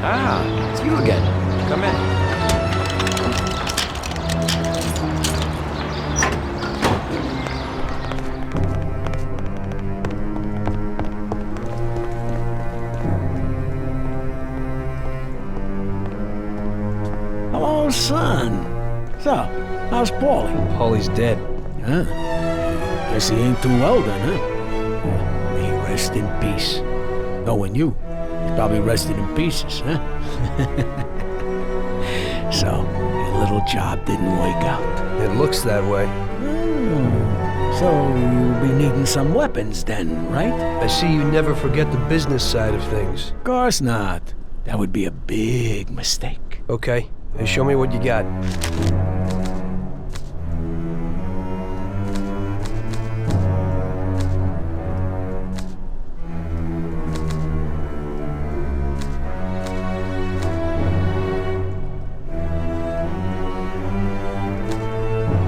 Ah, it's you again. Come in. Hello, son. So, how's Paulie? Paulie's dead. Huh? Guess he ain't too well then, huh? May he rest in peace. Knowing you, he's probably rested in pieces, huh? So, your little job didn't work out. It looks that way. So, you'll be needing some weapons then, right? I see you never forget the business side of things. Of course not. That would be a big mistake. Okay, and show me what you got.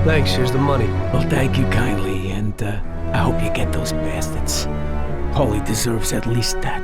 Thanks, here's the money. Well, thank you kindly, and I hope you get those bastards. Paulie deserves at least that.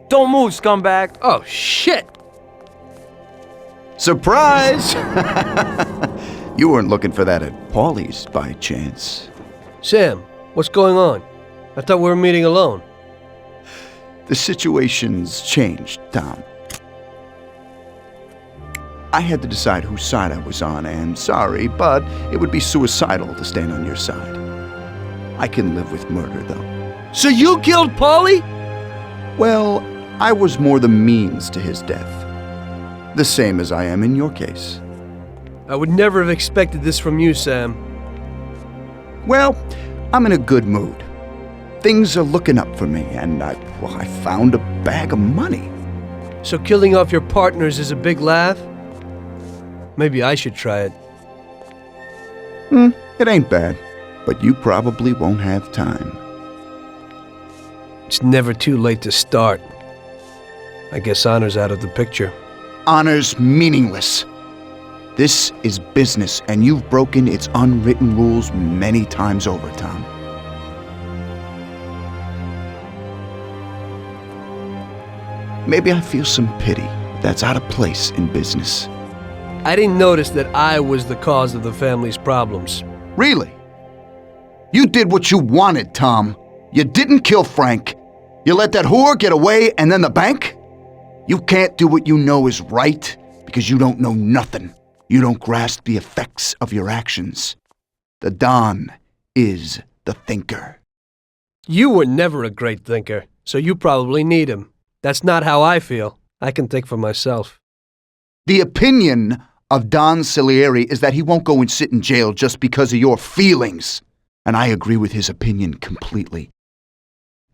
Don't move, scumbag! Oh, shit! Surprise! You weren't looking for that at Paulie's by chance. Sam, what's going on? I thought we were meeting alone. The situation's changed, Tom. I had to decide whose side I was on, and sorry, but it would be suicidal to stand on your side. I can live with murder, though. So you killed Paulie? Well, I was more the means to his death. The same as I am in your case. I would never have expected this from you, Sam. Well, I'm in a good mood. Things are looking up for me, and I found a bag of money. So killing off your partners is a big laugh? Maybe I should try it. It ain't bad, but you probably won't have time. It's never too late to start. I guess honor's out of the picture. Honor's meaningless. This is business, and you've broken its unwritten rules many times over, Tom. maybe I feel some pity. That's out of place in business. I didn't notice that I was the cause of the family's problems. Really? You did what you wanted, Tom. You didn't kill Frank. You let that whore get away, and then the bank? You can't do what you know is right because you don't know nothing. You don't grasp the effects of your actions. The Don is the thinker. You were never a great thinker, so you probably need him. That's not how I feel. I can think for myself. The opinion of Don Salieri is that he won't go and sit in jail just because of your feelings. And I agree with his opinion completely.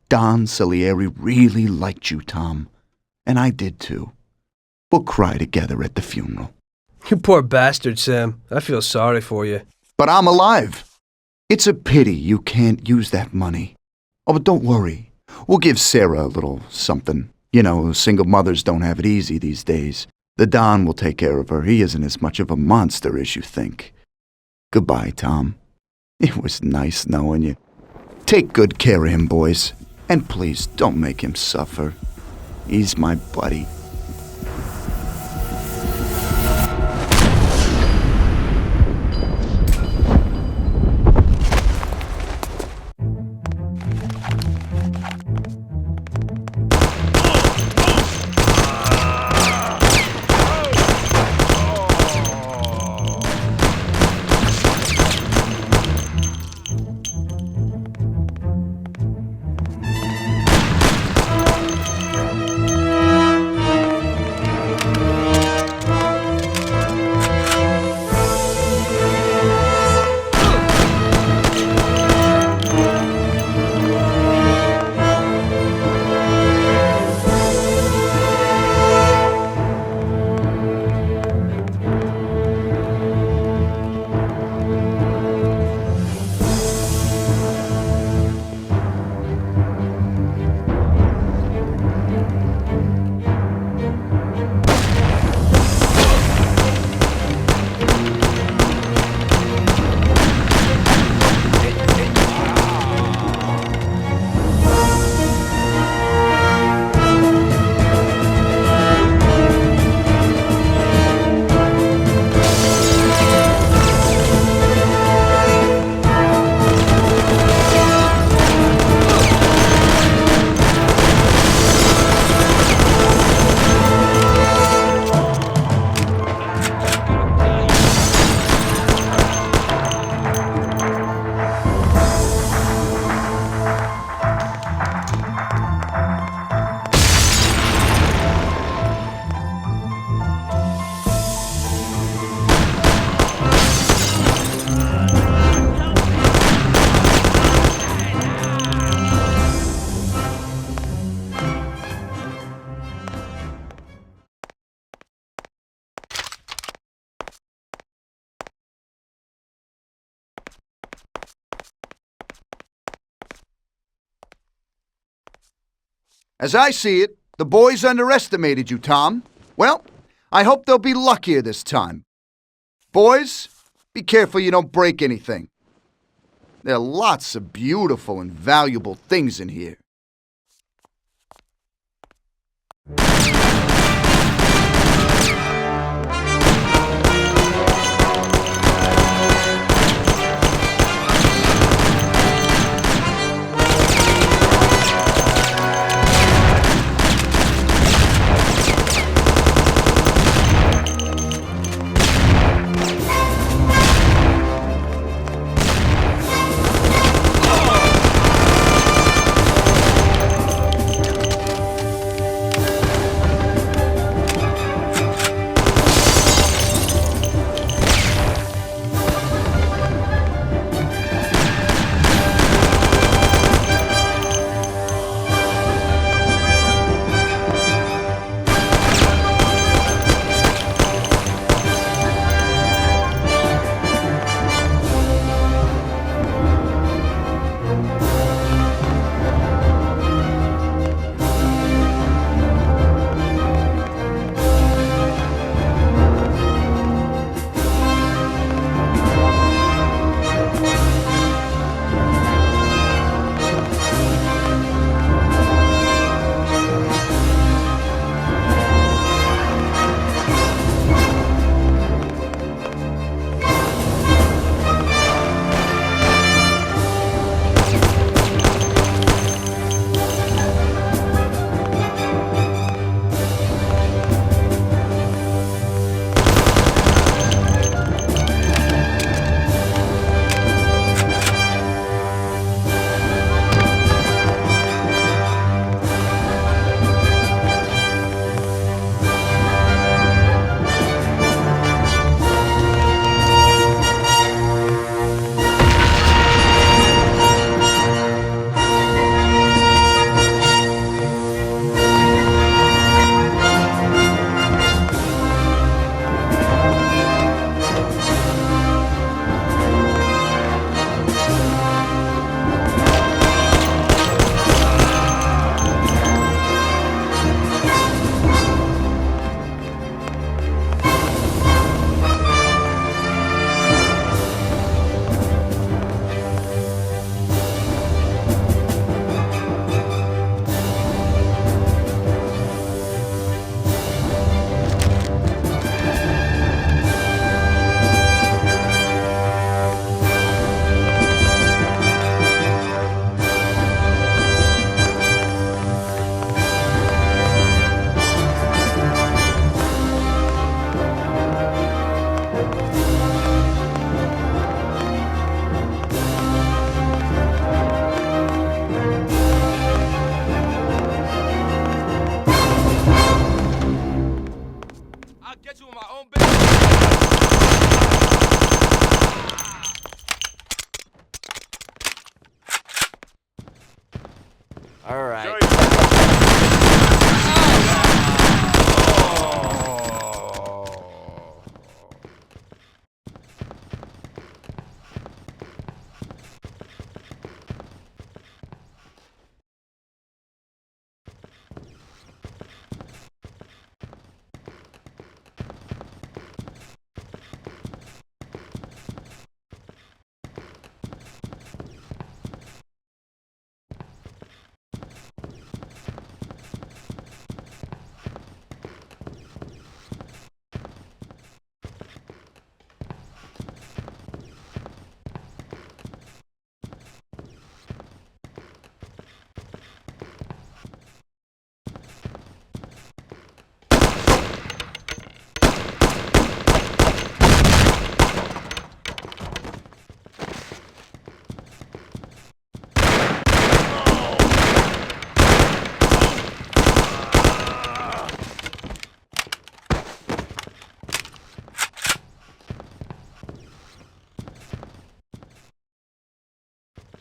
Don Salieri really liked you, Tom. And I did too. We'll cry together at the funeral. You poor bastard, Sam. I feel sorry for you. But I'm alive. It's a pity you can't use that money. Oh, but don't worry. We'll give Sarah a little something. You know, single mothers don't have it easy these days. The Don will take care of her. He isn't as much of a monster as you think. Goodbye, Tom. It was nice knowing you. Take good care of him, boys. And please, don't make him suffer. He's my buddy. As I see it, the boys underestimated you, Tom. Well, I hope they'll be luckier this time. Boys, be careful you don't break anything. There are lots of beautiful and valuable things in here.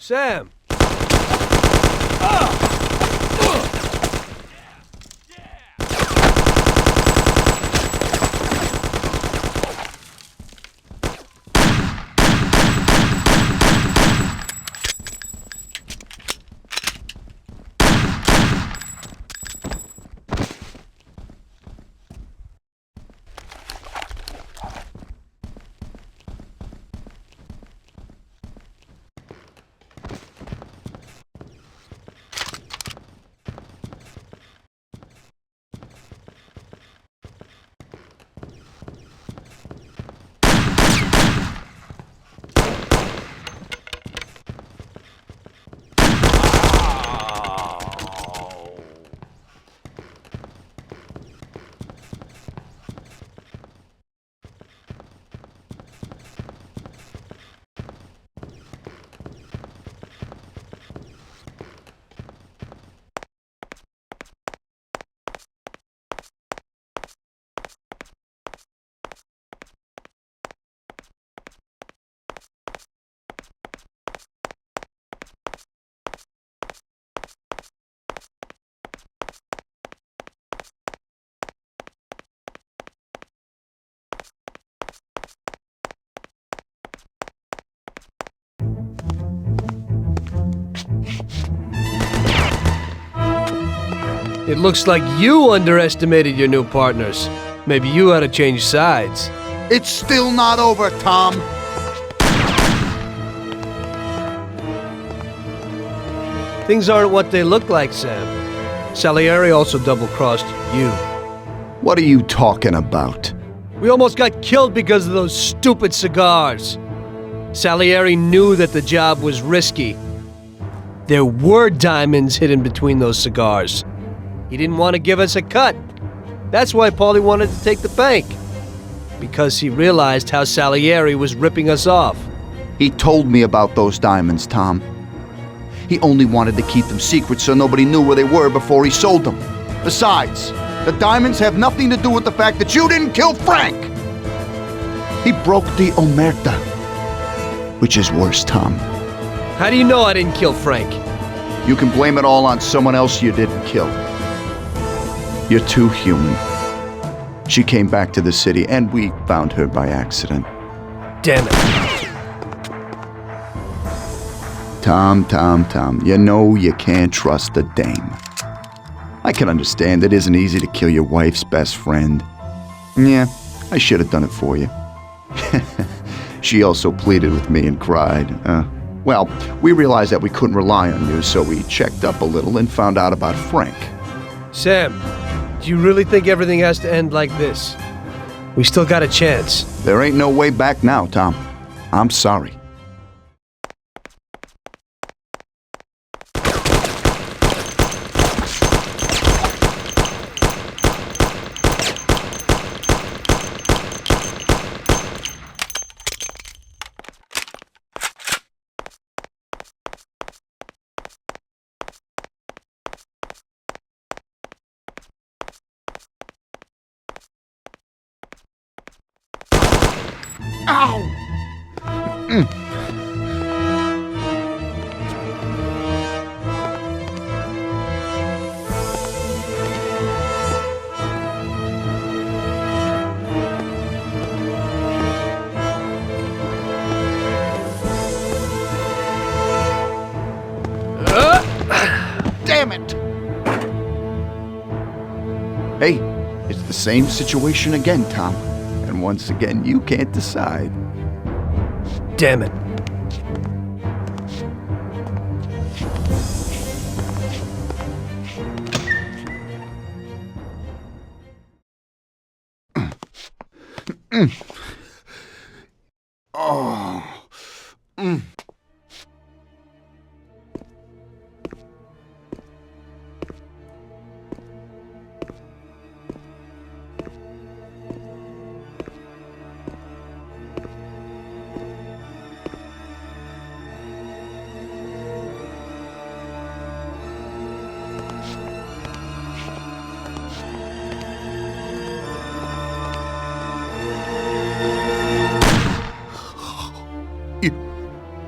Sam! It looks like you underestimated your new partners. Maybe you ought to change sides. It's still not over, Tom. Things aren't what they look like, Sam. Salieri also double-crossed you. What are you talking about? We almost got killed because of those stupid cigars. Salieri knew that the job was risky. There were diamonds hidden between those cigars. He didn't want to give us a cut. That's why Paulie wanted to take the bank. Because he realized how Salieri was ripping us off. He told me about those diamonds, Tom. He only wanted to keep them secret so nobody knew where they were before he sold them. Besides, the diamonds have nothing to do with the fact that you didn't kill Frank! He broke the omerta. Which is worse, Tom. How do you know I didn't kill Frank? You can blame it all on someone else you didn't kill. You're too human. She came back to the city, and we found her by accident. Damn it. Tom, you know you can't trust a dame. I can understand it isn't easy to kill your wife's best friend. Yeah, I should have done it for you. She also pleaded with me and cried. Well, we realized that we couldn't rely on you, so we checked up a little and found out about Frank. Sam, do you really think everything has to end like this? We still got a chance. There ain't no way back now, Tom. I'm sorry. Ow! Damn it! Hey, it's the same situation again, Tom. And once again, you can't decide. Damn it. Oh.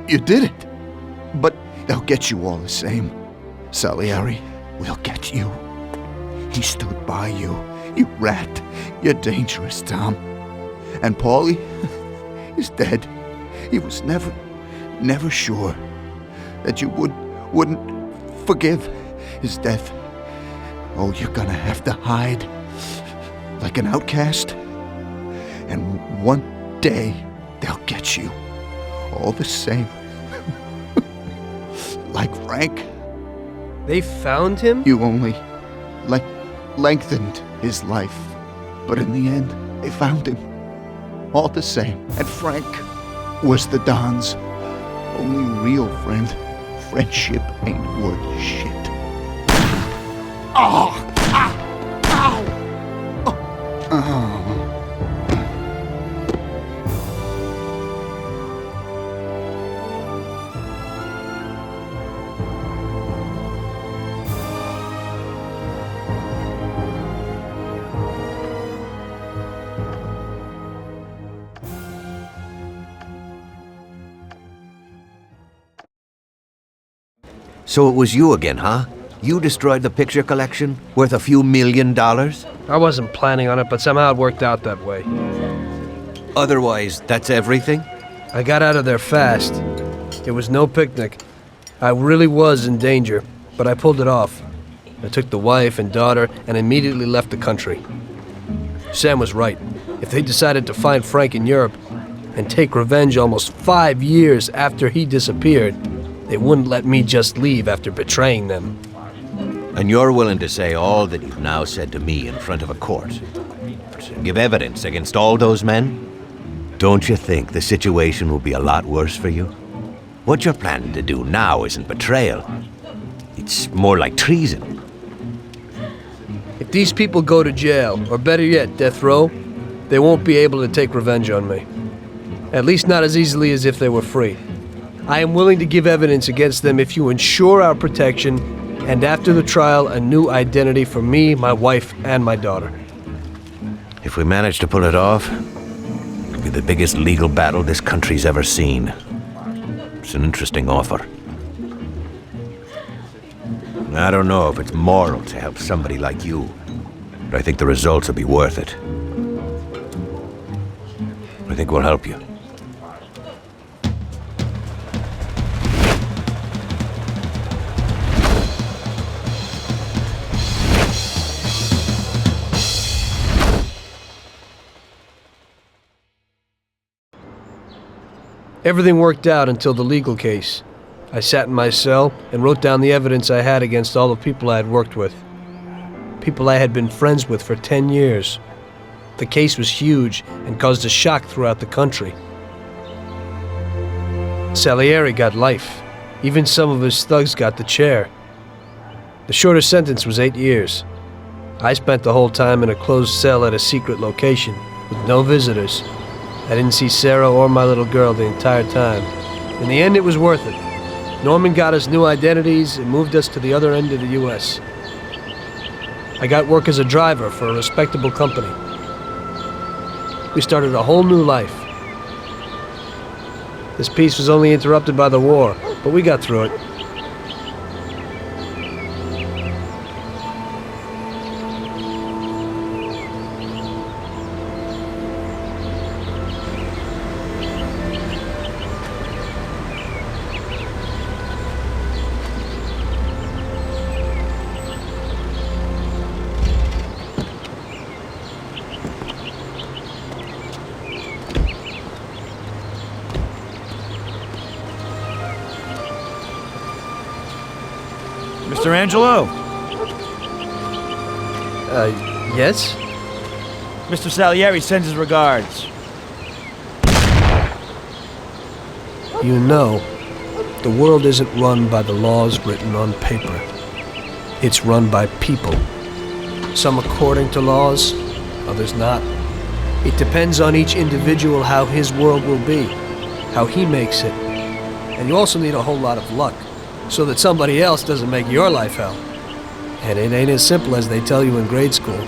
You did it. But They'll get you all the same. Salieri will get you. He stood by you. You rat. You're dangerous, Tom. And Paulie is dead. He was never sure that you wouldn't forgive his death. Oh, you're gonna have to hide like an outcast. And one day they'll get you all the same. Like Frank. They found him? You only lengthened his life. But in the end, they found him. All the same. And Frank was the Don's only real friend. Friendship ain't worth shit. Oh! Ow! Oh! So it was you again, huh? You destroyed the picture collection, worth a few $1 million? I wasn't planning on it, but somehow it worked out that way. Otherwise, that's everything? I got out of there fast. It was no picnic. I really was in danger, but I pulled it off. I took the wife and daughter and immediately left the country. Sam was right. If they decided to find Frank in Europe and take revenge almost 5 years after he disappeared, they wouldn't let me just leave after betraying them. And you're willing to say all that you've now said to me in front of a court? To give evidence against all those men? Don't you think the situation will be a lot worse for you? What you're planning to do now isn't betrayal. It's more like treason. If these people go to jail, or better yet, death row, they won't be able to take revenge on me. At least not as easily as if they were free. I am willing to give evidence against them if you ensure our protection, and after the trial, a new identity for me, my wife, and my daughter. If we manage to pull it off, it'll be the biggest legal battle this country's ever seen. It's an interesting offer. I don't know if it's moral to help somebody like you, but I think the results will be worth it. I think we'll help you. Everything worked out until the legal case. I sat in my cell and wrote down the evidence I had against all the people I had worked with. People I had been friends with for 10 years. The case was huge and caused a shock throughout the country. Salieri got life. Even some of his thugs got the chair. The shortest sentence was 8 years. I spent the whole time in a closed cell at a secret location, with no visitors. I didn't see Sarah or my little girl the entire time. In the end, it was worth it. Norman got us new identities and moved us to the other end of the U.S. I got work as a driver for a respectable company. We started a whole new life. This peace was only interrupted by the war, but we got through it. Mr. Angelo? Yes? Mr. Salieri sends his regards. You know, the world isn't run by the laws written on paper. It's run by people. Some according to laws, others not. It depends on each individual how his world will be, how he makes it. And you also need a whole lot of luck, so that somebody else doesn't make your life hell. And it ain't as simple as they tell you in grade school.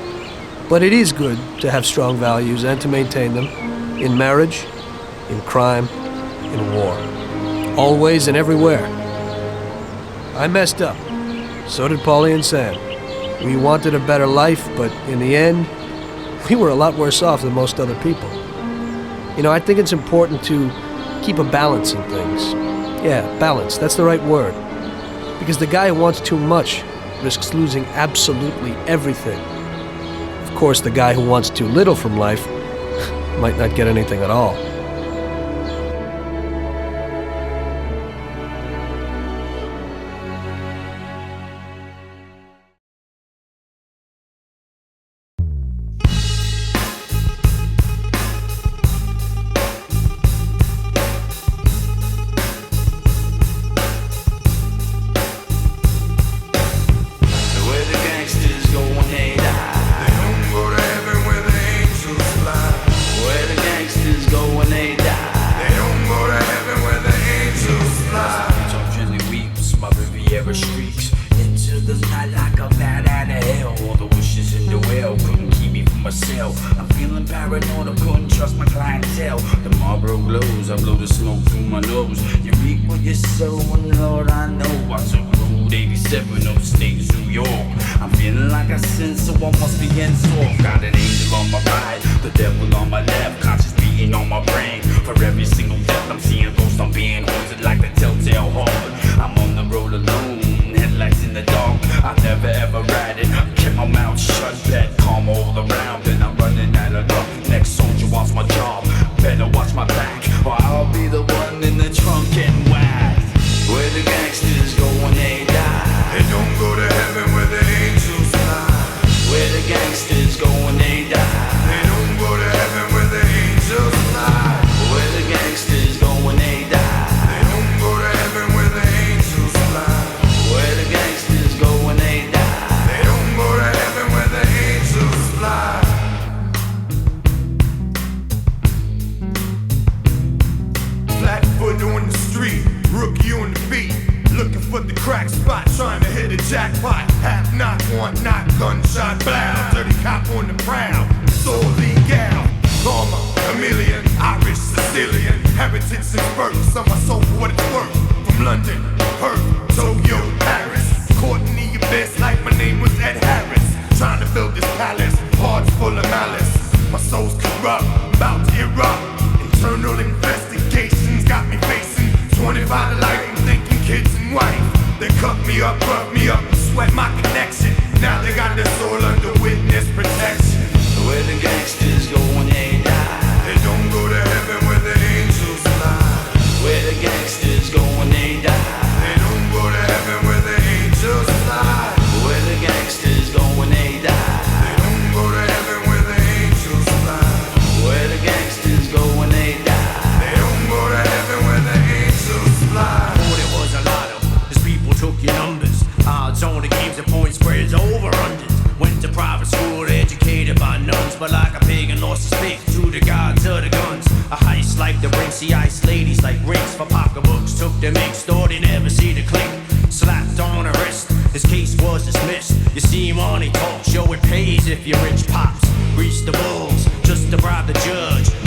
But it is good to have strong values and to maintain them, in marriage, in crime, in war. Always and everywhere. I messed up. So did Paulie and Sam. We wanted a better life, but in the end, we were a lot worse off than most other people. You know, I think it's important to keep a balance in things. Yeah, balance, that's the right word. Because the guy who wants too much risks losing absolutely everything. Of course, the guy who wants too little from life might not get anything at all.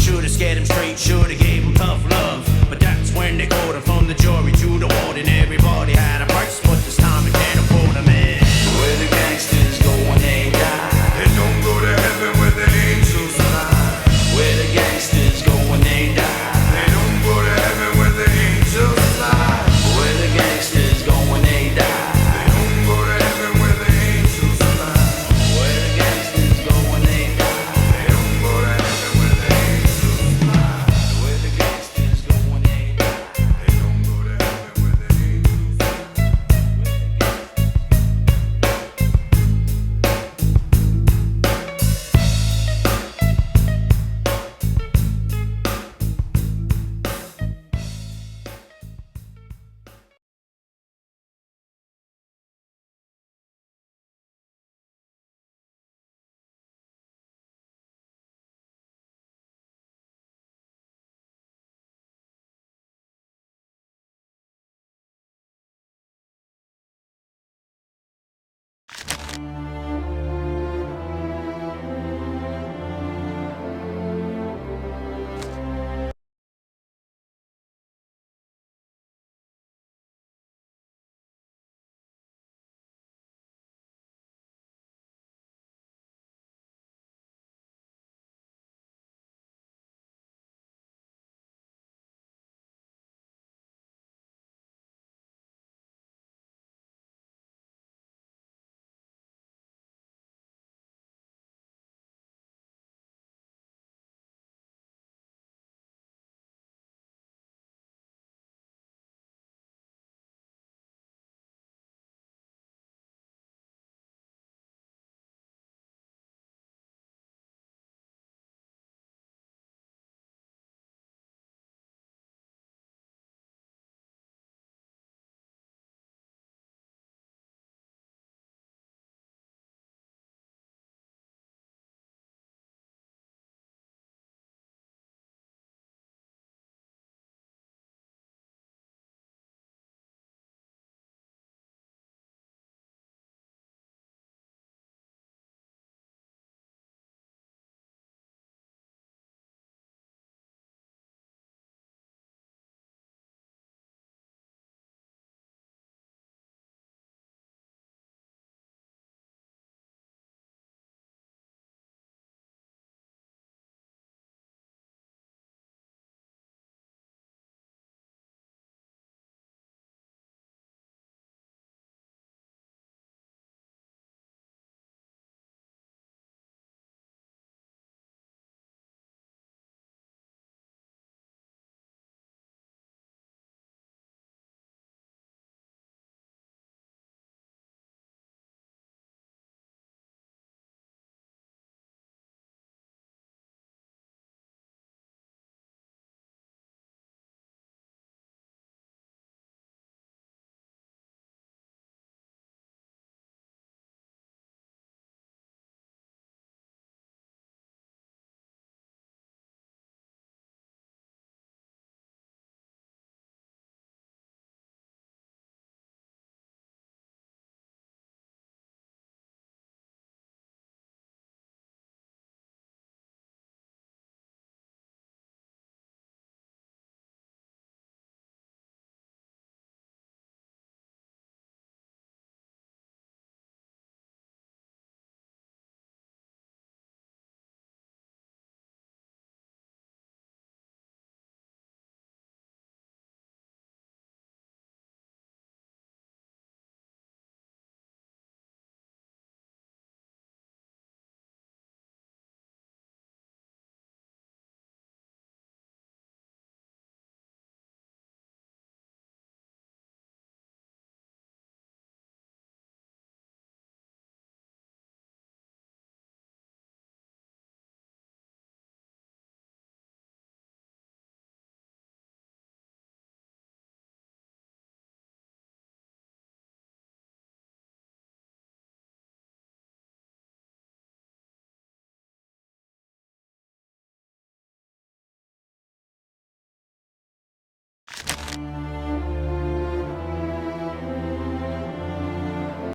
Should've scared him straight, should've gave him tough love. But that's when they called him from the jury to the warden. Everybody